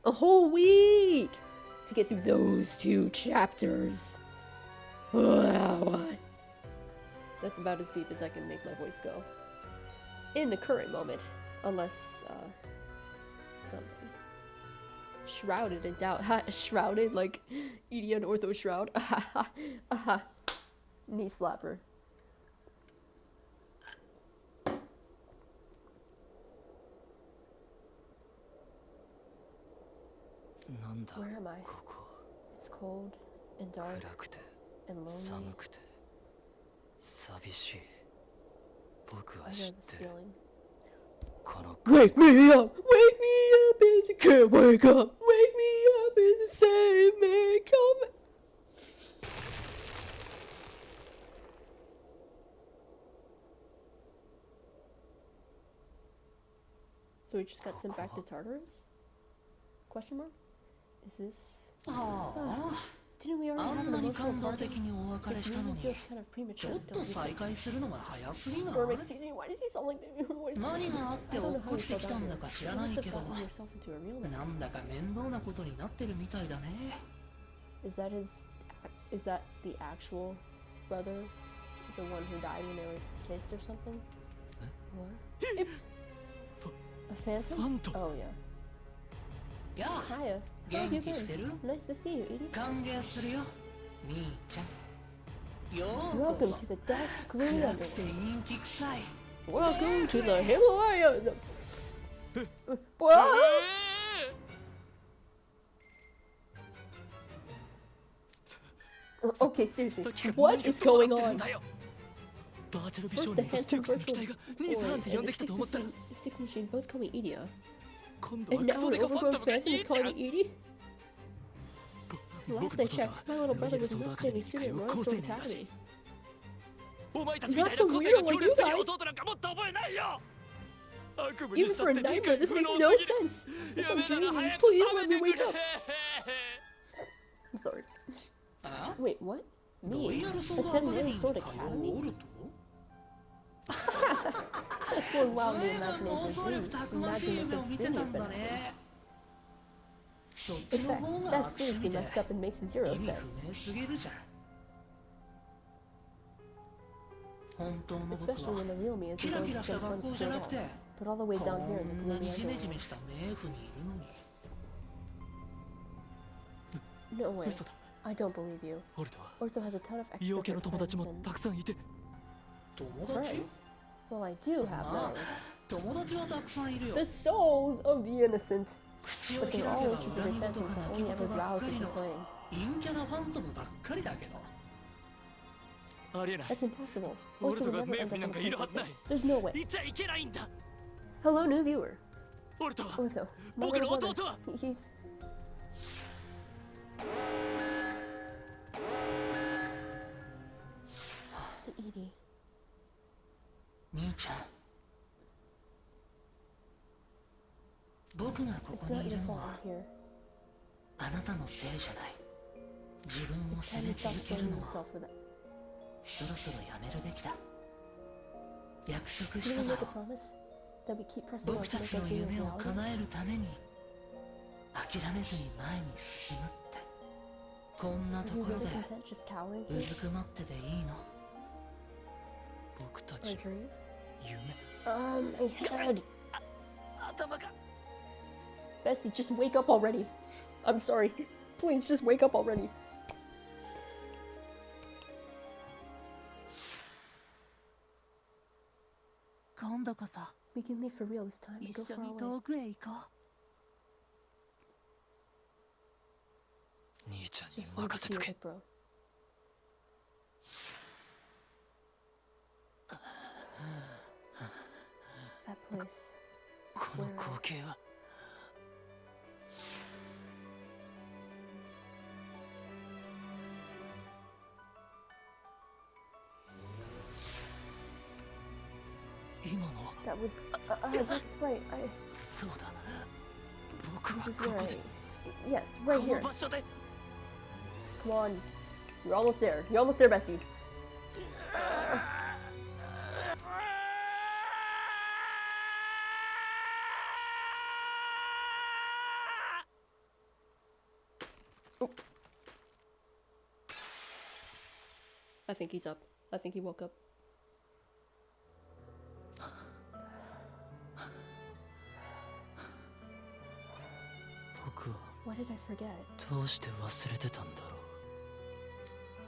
A whole week to get through those 2 chapters. That's about as deep as I can make my voice go. In the current moment. Unless, something. Shrouded in doubt. Shrouded like Idia and Ortho Shroud. Knee slapper. Where am I? ここ It's cold and dark 暗くて and lonely. 寒くて寂しい僕は I 知っ know this てる feeling. この Wake me up! Wake me up! It's a can't wake up! Wake me up! It's a save me! Come! So we just got sent back to Tartarus? Question mark? Is this? ああ Didn't we あ already have ん an なに emotional 感動 party? 的にお別れ This したの movie に feels kind of ちょ premature, っと don't you 再 think? 会するのが早すぎない Or excuse me, why does he sound like what is 何があっ I て don't 落 know っ how こ you ちて fell きた down ん here. だか知ら You な must い have けど gotten yourself into a real な mess. んだか面倒なことになってるみたいだね Is that the actual brother? The one who died when they were kids or something? What? A phantom? Phantom. Oh yeah. やあ Hiya. How have you 元気して been? る Nice to see you, Edie. 歓迎するよみーちゃんようこ Welcome そ to the dark gloomy 暗くて underworld. 陰気臭い Welcome to the Himalayas. What? Okay, seriously, さっきから what 何が is どう going なってる on? んだよバーチャル美少 First, the 年とステ handsome ュークスの機 virtual 体が boy 兄さんって呼ん and で the きたと思ったら sticks machine both call me Idia. 今度は And ク now ソ an デカファン overgrown トムが phantom 兄 is ちゃ calling ん me Edie? 僕 Last の I ことは checked, my little ロイ brother ヤル was ソ a ードア not カデミ standing ーに通 student う at 高青 Rhinestone 年だし Academy. お前たちみたいな個性が強烈すぎる弟なんかもっと覚えないよ悪夢に Even した for っ a て理 nightmare, 解 this 不 makes 能 no すぎる sense. If や I'm めなら dreaming, 早く please 食 let べ me てく wake れ up. I'm sorry. あ Wait, what? ロイ Me? ヤルソードアカ Attend デ an ミーに sword 通う academy? オルト That's going wild in the 随分妄 imagination. 想力たくましい Imagine 夢を what 見 the て dream た has ん been だ having. ねそっち In の fact, 方が that's 悪趣 seriously 味で messed up and makes 意 zero 味 sense. 不明すぎるじゃん本当の僕 Especially は when the real me キ isn't ラ going キ to ラした some 学 fun 校じゃ school な at くて all, but all the way こ down here in the んな gloomy にジメジ underworld. メした冥府にいるのに No way. 嘘だ I don't believe you. オルトは Ortho has a ton of 異様系 extra の友達 friends も and たくさんいて友達 friends. Well, I do have まあ those. 友達はたくさんいるよ The souls of the innocent. 口を But 開け they're ば all 恨 introverted み事 phantoms か that 泣き only 言 ever ばっ browse か and りの complain. 陰キャなファントムばっかりだけどありえない That's impossible. Ortho Ortho would が never 冥 end 府 up に in な a んかい place るは like ずない this. There's no way. いちゃいけないんだ Hello, new viewer. オルトは Ortho, my 僕 little の brother. 弟は He's. Edie. 兄ちゃん僕がこ It's こ not にい your るの fault は I'm here. あなたのせいじゃない自分を It's 責 time め you stop 続ける blaming のも yourself for that. そろそろやめるべきだ約束 Did し we ただ make a ろ promise that we keep pressing on 僕 to た make ち our の dream a 夢を reality? 叶えるために諦めずに前に進むってこんな Are と you ころ really で content just cowering う here? ずくまってていいの僕た My ち dream? 夢 My head. 頭が Bessie, just wake up already. I'm sorry. Please, just wake up already. 今度こそ We can leave for real this time and 一 go 緒 far に away. 遠くへ行こ兄ちゃんに Just leave 任 it せ to と your け head, bro. That place. It's この where 光景は今のは that was. That's right. そうだ僕 This is はこ where こで Yes, こ right の here. 場所で Come on. You're almost there. You're almost there, bestie. Oh. I think he's up. I think he woke up. 僕は What did I forget? どうして忘れてたんだろ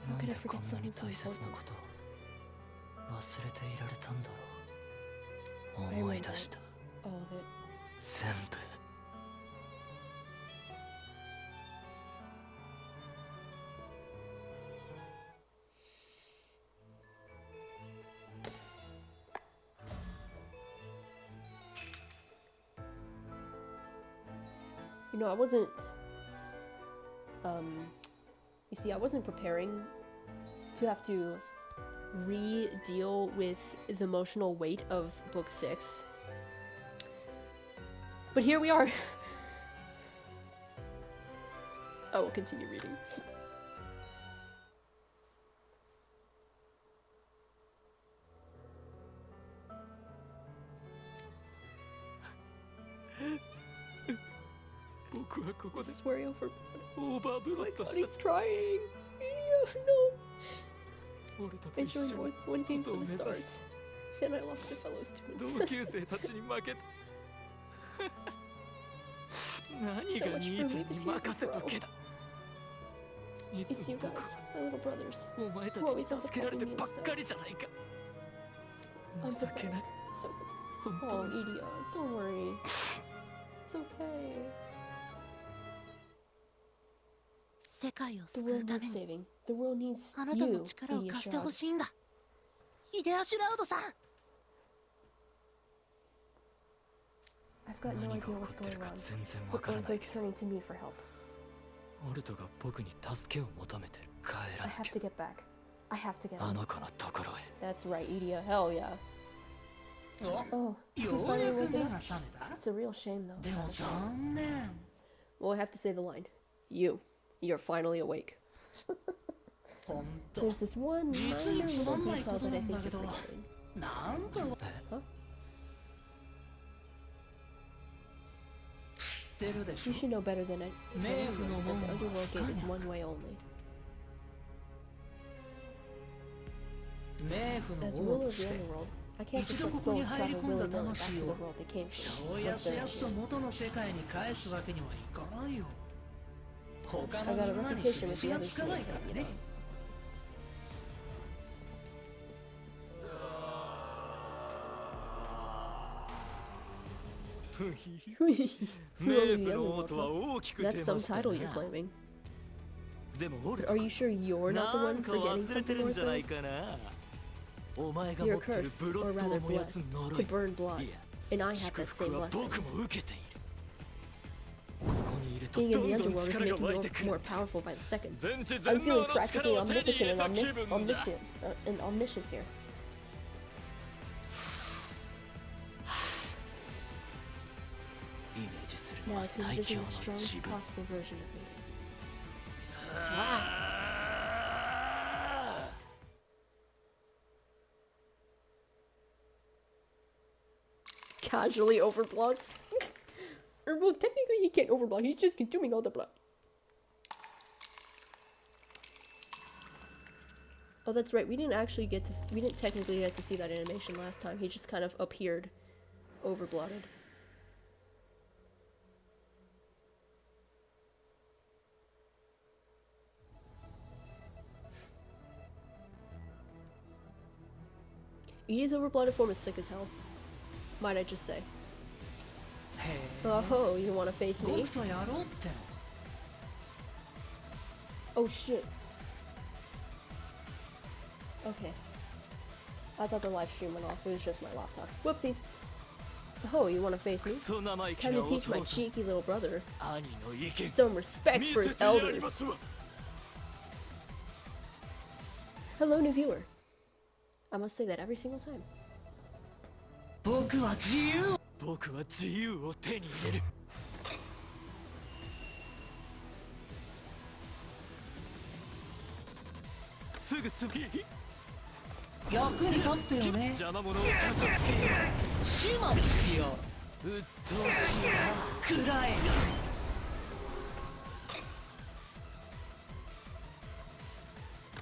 う How なん could で I こ forget んなに something so 大切な important? ことを忘れていられたんだろう I 思い remember 出した all of it. 全部 You know, I wasn't. You see, I wasn't preparing to have to re-deal with the emotional weight of book 6. But here we are. I will continue reading. This is where he overblood. Oh my god, he's trying! No! I joined more than one team for the stars. Then I lost to fellow students. So much for leaving to you, bro. It's you guys, my little brothers, who always end up helping me and stuff. I'm pathetic. So pathetic. Oh, Idia, don't worry. It's okay. 世界を The 救う world ため needs に saving. The world needs あなたの you, 力を Idia 貸してほ Shroud. しいんだ。イデアシュラウドさん。 I've got no idea what's going on, but everything's turning to me for help. オルトが僕に助けを求めてる。帰 I らな have き to get back. I have to get ゃ。あ him. の子のところへ。 That's right, Idia. Hell yeah. お、 Oh, you よう finally やく woken 目 up. が覚めた。 It's a real shame, though. でも残念。 Well, I have to say the line. You're finally awake. ほんと。 There's this one 実に minor つま little んないこ detail と that な I ん think だ you're けど、 forgetting. なんか 知ってるでし You ょ。 should know better than anyone 冥府の that 門 the は underworld 不可 gate is 逆。 one way only. 冥府 As の王 ruler と of し the て、 underworld, I can't 一 just 度 let ここに souls 入り travel 込んだ willy-nilly back to 魂 the を world they came そう from や once す they're やすと in. 元の世界に返すわけにはいかないよ。他 I の got a みんなに reputation with 示し the が others つか to ない maintain, から you ね know.。冥府の王とは大きく出 That's ま some した title な you're claiming. でもオル But ト are you sure you're な not the ん one か forgetting 忘れて something るん or じゃない something? かなお前が You're 持ってる cursed, ブロ or ッド rather を燃やす blessed, 呪 to い burn blood, いや and I have 祝 that 福 same は blessing. 僕も受けているここにいると Being ど in ん the どん underworld is 力が making 湧い me てくる more powerful by the second. 全知 I'm 全 feeling 能の practically 力を手に入れ omnipotent た and 気分だ omniscient here. Now to envision the strongest possible version of me. Casually overblocks. Or well, technically he can't overblock. He's just consuming all the blood. Oh, that's right. We didn't technically get to see that animation last time. He just kind of appeared overblotted. Idia's overblotted form is sick as hell. Might I just say. へえ。 Oh, you wanna face me? 僕とやろうっての。 Oh shit. Okay. I thought the live stream went off. It was just my laptop. Whoopsies. Oh, you wanna face me? クソ生意気 Time な to teach my 弟 cheeky little brother 兄の意見 some respect for 見 his せてやり elders. ますわ Hello, new viewer. I must say that every single time. 僕は自由。僕は自由を手に入れるすぐすぐ役に立ってよね。邪魔者を片付始末しよけうっとうしいなう。くらえ。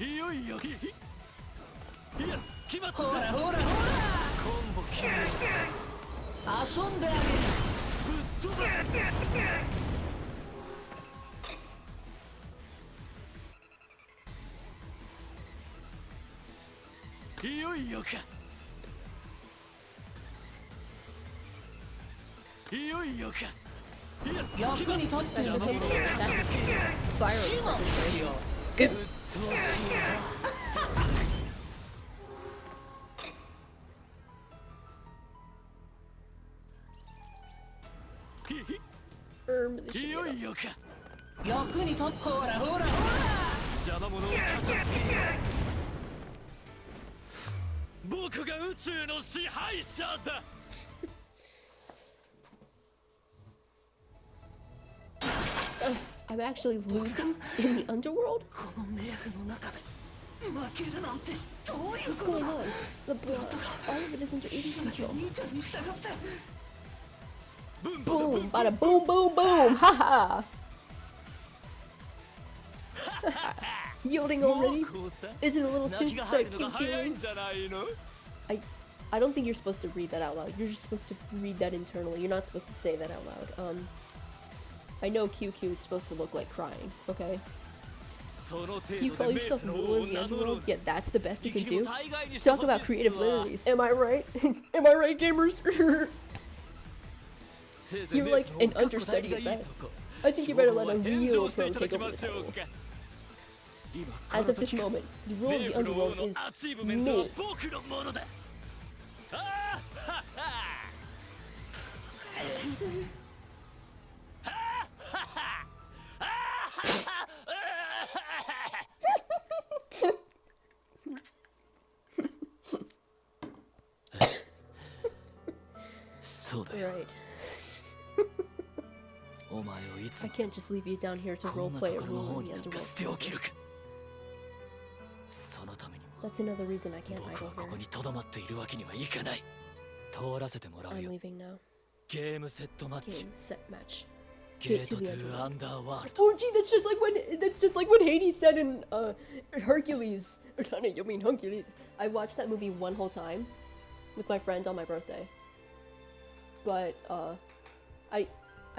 いよいよいや決まったほらほらほら。コンボ決める遊んであげる。ぶっ飛ばいよいよかいよいよかいや役に立ってよね。 Fire 始 in the 末 second し grade. よう。ぶっ飛ばし This い should よ be い enough. よか役に立って。ほらほらほら。邪魔者を片付け僕が宇宙の支配者だ I'm actually losing in the underworld? この冥府の中で負けるなんてどういう What's こと going だ on? The blood, all of it is under Idi's 全て control. 兄ちゃんに従って Boom, bada boom, boom, boom, haha! Yielding already? Is it a little soon to start QQing? I don't think you're supposed to read that out loud. You're just supposed to read that internally. You're not supposed to say that out loud. I know QQ is supposed to look like crying, okay? You call yourself ruler of the underworld? Yeah, that's the best you can do? Talk about creative liberties. Am I right? Am I right, gamers? You're like an understudy at best. I think you better let a real pro take over the title. As of this moment, the rule of the underworld is me. Right. I can't just leave you down here to roleplay a rule in the underworld. That's another reason I can't idle here. I'm leaving now. Game, set, match. Gate to the underworld. Oh gee, that's just like what Hades said in Hercules. You mean Hercules? I watched that movie one whole time with my friend on my birthday. But I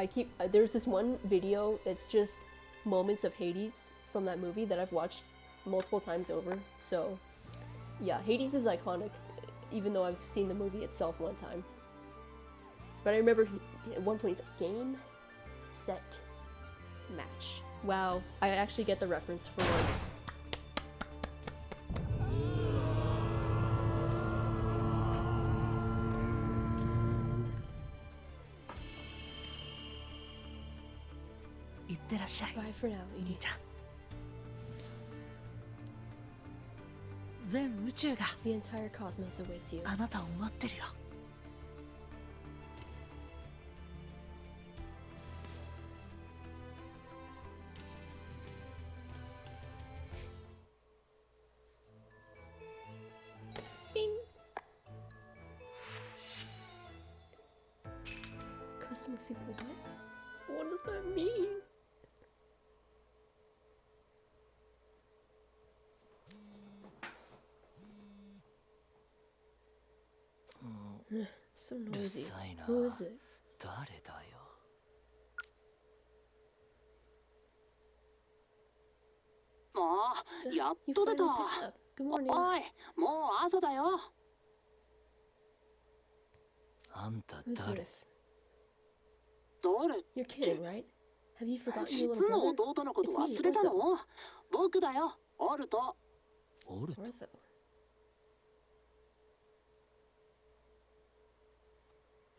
keep there's this one video that's just moments of Hades from that movie that I've watched multiple times over. So yeah, Hades is iconic, even though I've seen the movie itself one time. But I remember at one point he's like, game, set, match. Wow, I actually get the reference for once. Bye for now, Idia. 全宇宙が The entire cosmos awaits you. あなたを待ってるよ Bing. Customer feedback. What does that mean? So noisy. Who is it?やっ You と出 finally た picked up. Good morning. おいもう朝だよ Who's this? 誰 You're kidding, right? Have you forgotten your 実 little の brother? 弟のこと It's me, 忘れた Ortho. の僕だよオルト Ortho.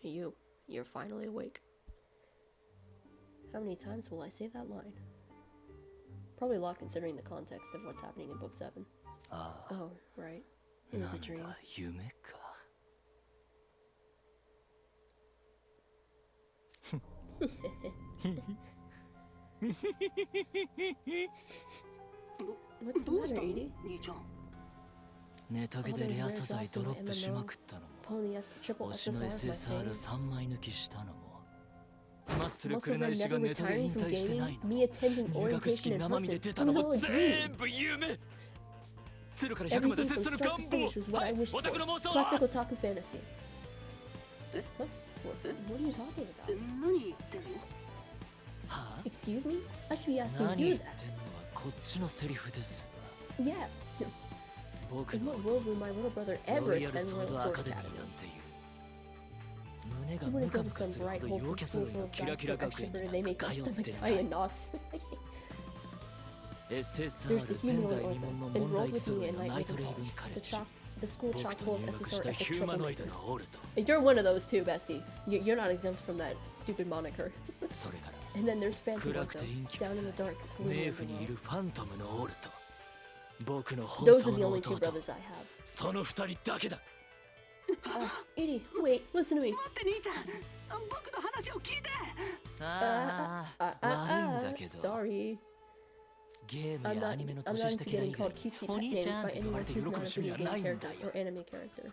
Hey, you're finally awake. How many times will I say that line? Probably a lot considering the context of what's happening in Book 7. Oh, right. It was a dream. What's the どうし matter, たの Edie? 兄ちゃん ネタゲでレア素材ドロップしまくったのも Pony S, triple 推しの SSR is my fave. SSR3 枚抜きしたのもマッスル Most くれ of な her いし never がネタで retiring 引 from 退してない gaming, の me attending 入学式 orientation in 生身で person. 出 It たの was も all a 全 dream. 部夢0から100まで Everything 拙 from 者の start 願 to 望 finish was what I wished オタクの for. 妄想 Classic は otaku fantasy. What? What are you talking about? 何言ってんの は Excuse me? I should be あ asking 何 you 言って that. んのはこっちのセリフですわ Yeah. you're- 僕 In の what world would my little brother ロ ever イヤル attend ソー Royal ドア Sword カデミー Academy? なんていう胸 He が wouldn't ム go カ to ムカ some するほ bright, ど陽 wholesome キャ school 揃 full い of のキラ guys キ so ラ学園 extrovert に and they なん make か my 通って stomach ない tie in knots. SSR There's the 前 humanoid 代未聞 orphan の問 enrolled 題 with 児 me 揃い at の night ナイ with ト the レイブン college. カレ The ッジ the school 僕 chock と full of 入学し SSR た epic ヒューマノイド troublemakers. のオルト You're one of those too, bestie. You're not exempt from that stupid moniker. それから And then there's Phantom 暗くて Ortho, 陰気 down in the 臭 dark, い gloomy 冥府にい underworld. るファントムのオルト僕の本 Those are 当 the の only two 弟 brothers I have. その二人だけだ Edie, wait, listen to me. 待って兄ちゃん僕の話を聞いて。ああ、悪いんだけど。 Sorry. ゲーム I'm や not, アニメの I'm 年 not 下 into キャラ以 getting 外 called cutesy お pet 兄ち names ゃんっ by て呼ば anyone れて who's 喜 not ぶ a 趣味 video は game ないん character だよ。 or anime character.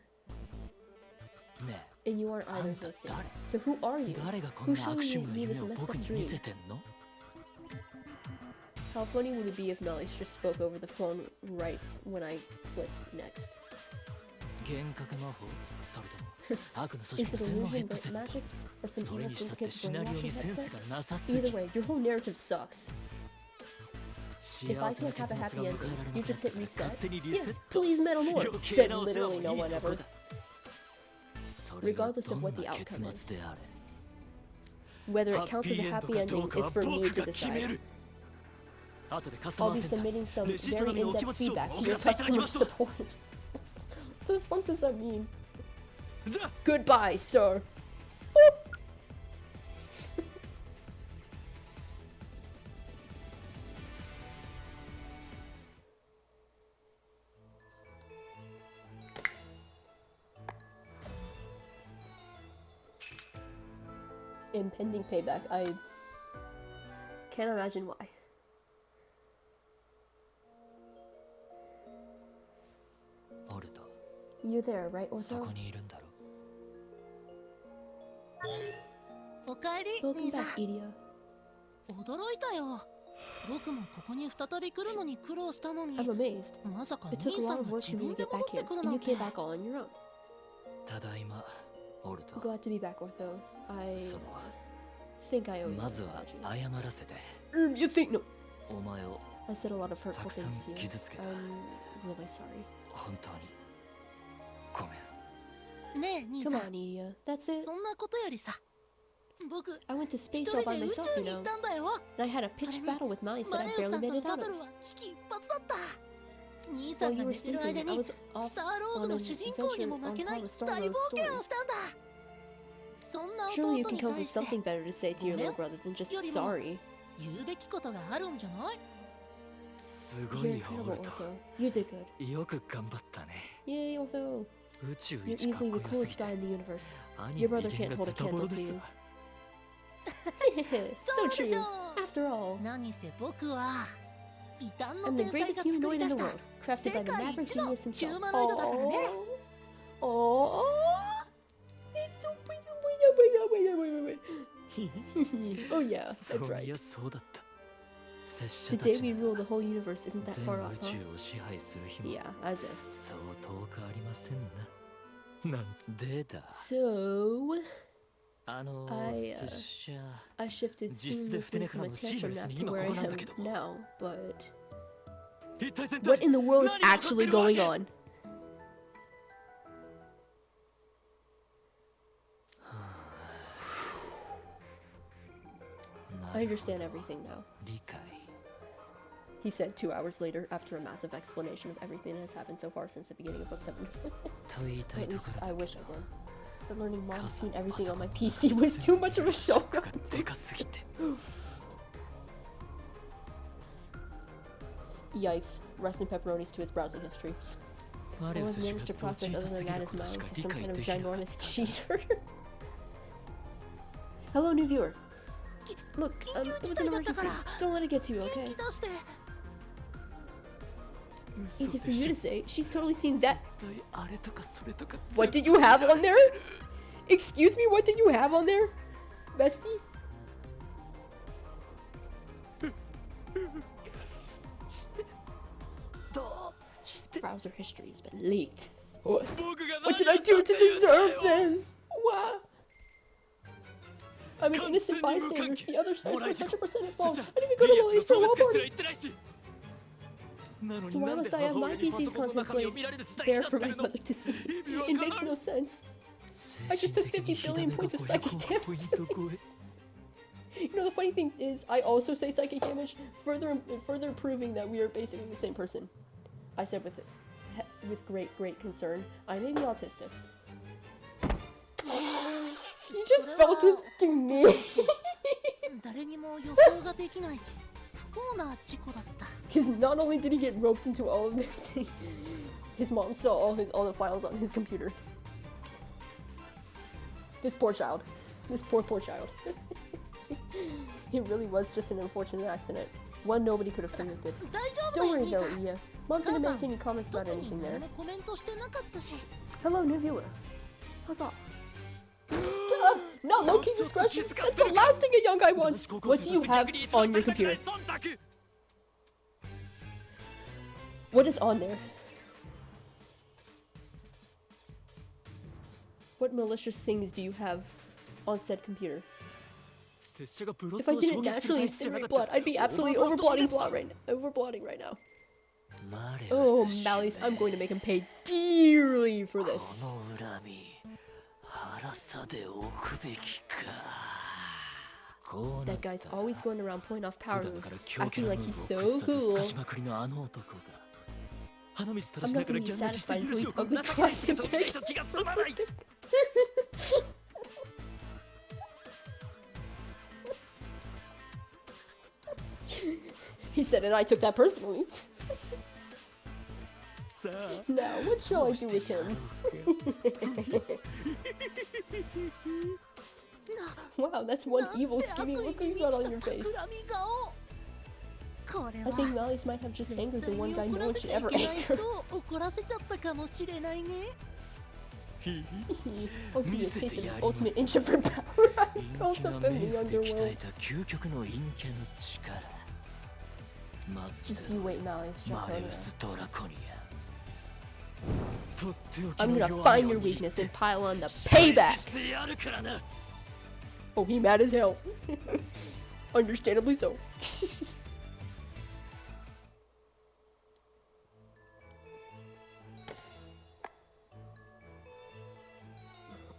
ね And you aren't either of those things. So who are え、 you? 誰がこん Who's な悪 showing 趣味の me 夢 this を messed 僕 up に見 dream? せてんの？ How funny would it be if Melis just spoke over the phone right when I clicked next? 幻覚魔法それとも悪の組 Is 織 it の専門ヘ illusion, ッド but セット magic, or some それ evil にしたって syndicate's シナリオ brainwashing にセンス headset? がなさすぎ Either way, your whole narrative sucks. If 幸 I せな can't have 結 a 末が happy 迎え ending, られな you くな just った hit から reset. 勝手にリセッ Yes, ト please metal more, 余計 said なお世話も literally いい no one とこ ever. だそれが Regardless ど of ん what the な結 outcome 末であれ Whether ハ it ッ counts ピ as ー a エンド happy かどう ending か is は for 僕 me to が決め decide. る後でカスタ I'll マー be センター submitting some レシート very 並みのお気 in-depth 持ちを feedback お to 聞 your かせいただき customer ましょう support. What the fuck does that mean? じゃあ Goodbye, sir. Impending payback. I can't imagine why. You're there, right, そ Ortho? こにいるんだろおかえり Welcome 兄さん。 back, Idia. 驚いたよ。僕もここに再び来るのに苦労したのに I'm amazed. まさか It took 兄 a さ lot ん of が work 自 for me 分 to で get 戻 back って here, くる and な you んて came back all on your own. ただいまオルト Glad to be back, Ortho. I その think I owe you ま an ずは apology. 謝らせて You think no? お前を I said a lot of hurtful たくさん things to you. 傷つけた I'm really sorry. 本当にごめんねえ兄 Come さ on, ん。 Idia. That's it. そんなことよりさ、僕 I went to 一 space 人 all by で宇 myself, 宙 you に行 know. ったんだよ。 And I had a それ pitched に battle with mice マ that I レオ barely さん made との it バ out ト of. ルは危機一髪だった。兄さ While ん you が were 寝てる間 sleeping, I に was ス off ターロー on ド an の主人公に adventure も on 負けない top of Star 大冒 Lord's 険 story. をしたんだ。そんな Surely you 弟 can に come up 対 with して something better to say to your little brother than just よりも sorry. 言うべきことがあるんじゃない？すご You're いよオ incredible, ルト Ortho. You did good. よく頑張ったね Yay, Ortho. 宇宙 You're 一かっ easily こ the よす coolest ぎて guy in the universe. 兄 Your の brother 威厳 can't が hold a ズタボロ candle で to す you. わ So そうでし true. ょう。 After all, 何せ僕は異端の I'm the 天才 greatest が作 humanoid り in 出 the した world, crafted by the 世界 maverick 一の genius ヒュ himself. ーマノイドだからね。 Oh, it's so pretty. Oh yeah, そ that's う right. いやそうだった拙 The 者た day ち we な rule the whole universe isn't that 全 far off, 宇 huh? 宙を支配する日も Yeah, as if. そう遠くありませんななんでだ So, あの I, 拙者 I shifted 実質で seamlessly 船 from から a のシー tantrum ムレス nap に to 今 where こ I こなんだ am けど now, but 一体全体 what in the world is 何が起こって actually るわ going け on? I understand everything now, 理解 he said 2 hours later after a massive explanation of everything that has happened so far since the beginning of Book 7. と言いた Or い at と least ころ I だ wish I did. But learning mom Cause seen everything on my pasokono PC was too much of a shock. がでかすぎて Yikes, Rustin pepperonis to his browsing history. 我 All を I've 寿司 managed が to ど process ち other す than ぎ that る is ことし mine か is 理 some 解 kind of できなかっ ginormous cheater. Hello, new viewer. Look, it was an emergency. Don't let it get to you, 元 okay? 気出して Easy for you to say. She's totally seen that. あれとかそれとか What did you have on there? Excuse me, what did you have on there? Bestie? His browser history has been leaked. What? What did I do to deserve this? What? I'm an innocent bystander. The other side's 100% at fault. I didn't even go to the least for one party. なの So に why なんで must I have 母 my 親にパ PC's ソコンの contents 中身を laid 見られる事態 there になっ for て my るの mother to see? It makes no sense. I just took 50 billion points of psychic damage. You know, the funny thing is, I also say psychic damage, further proving that we are basically the same person. I said with great concern, I may be autistic. You just felt his fucking knee. 誰にも予想ができない不幸な事故だった。 Because not only did he get roped into all of this, his mom saw all the files on his computer. This poor child. This poor child. It really was just an unfortunate accident. One nobody could have predicted. 大丈夫だ Don't よ worry 兄さ though, ん Idia. Mom didn't 母さ make any comments ん about 特に anything 何 there. もコメントしてなかったし Hello, new viewer. How's up? Not low-key discretion. That's the last thing a young guy wants. What do you have on your computer? What is on there? What malicious things do you have on said computer? 拙者がブロッ If ド I を didn't 衝撃する naturally タイプじゃなか incinerate った blood, I'd be absolutely overblotting right now. マレ Oh, ウス Malleus, I'm going to make him pay dearly for こ this. の恨み腹さでおくべきかこうな That った guy's always going around pulling off 普 power 段 moves, から強気 acting な like ム he's ーブを so 崩さず cool. すかしまくりのあの男が鼻水垂ら I'm しな not がら gonna be ギャン泣きして satisfied 許 until し he's をこ ugly なさない twice と and ないと気が済まない He said it, I took that personally. さあ Now, what shall I do with him? Wow, that's one なんて evil 悪 scheming 意 look に you 満 got ち on た your 企 face. み顔これ I は think Malleus might have just 絶 angered the 対 one に guy 怒 no ら one せ should ちゃい ever けない anger. 人を怒らせちゃったかもしれないね Oh, give me a 見せ taste て of や the ります ultimate introvert power I 陰 built 気な up 冥 in the 府で鍛 underworld. えた究極の陰キャの力待って Just you wait, Malleus マレ Draconia. ウス・ドラコニアとっておき I'm の gonna 弱 find み your を握 weakness って and pile on the 返 payback! してやるからな Oh, he mad as hell. Understandably so.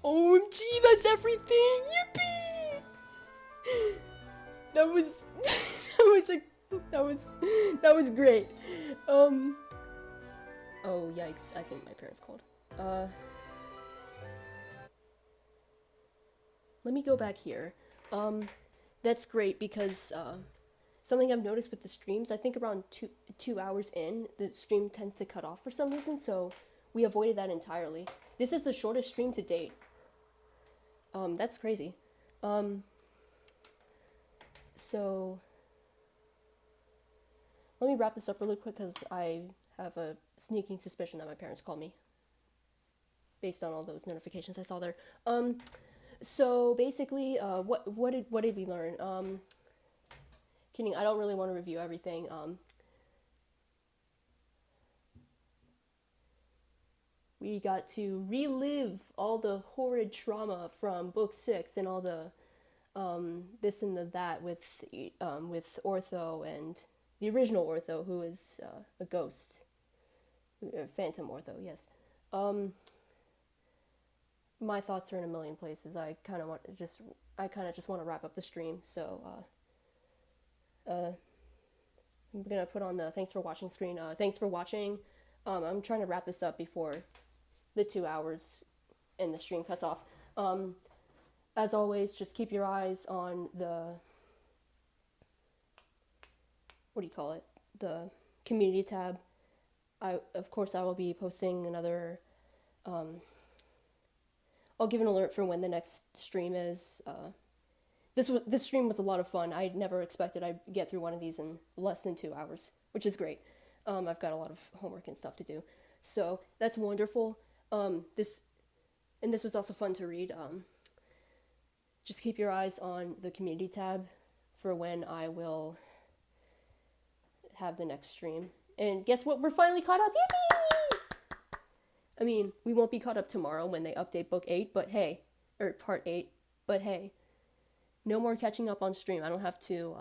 OMG, that's everything! Yippee! That was that was great. Oh yikes, I think my parents called. Let me go back here. That's great because something I've noticed with the streams, I think around two hours in, the stream tends to cut off for some reason, so we avoided that entirely. This is the shortest stream to date. That's crazy. So let me wrap this up really quick because I have a sneaking suspicion that my parents called me based on all those notifications I saw there. So basically, what did we learn? Kidding, I don't really want to review everything. We got to relive all the horrid trauma from book 6 and all the this and the that with Ortho and the original Ortho, who is a ghost, Phantom Ortho. Yes. My thoughts are in a million places. I kind of just want to wrap up the stream. So I'm gonna put on the thanks for watching screen. Thanks for watching. I'm trying to wrap this up before the 2 hours and the stream cuts off. As always, just keep your eyes on the, what do you call it? The community tab. Of course, I will be posting another, I'll give an alert for when the next stream is. This stream was a lot of fun. I never expected I'd get through one of these in less than 2 hours, which is great. I've got a lot of homework and stuff to do. So that's wonderful. This was also fun to read. Just keep your eyes on the community tab for when I will have the next stream. And guess what? We're finally caught up. Yippee! I mean, we won't be caught up tomorrow when they update book 8, but hey, or part 8, but hey, no more catching up on stream. I don't have to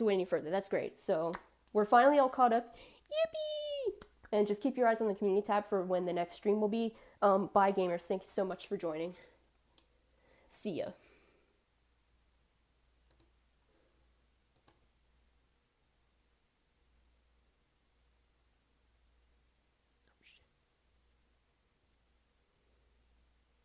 wait any further. That's great. So we're finally all caught up. Yippee! And just keep your eyes on the community tab for when the next stream will be. Bye, gamers. Thank you so much for joining. See ya.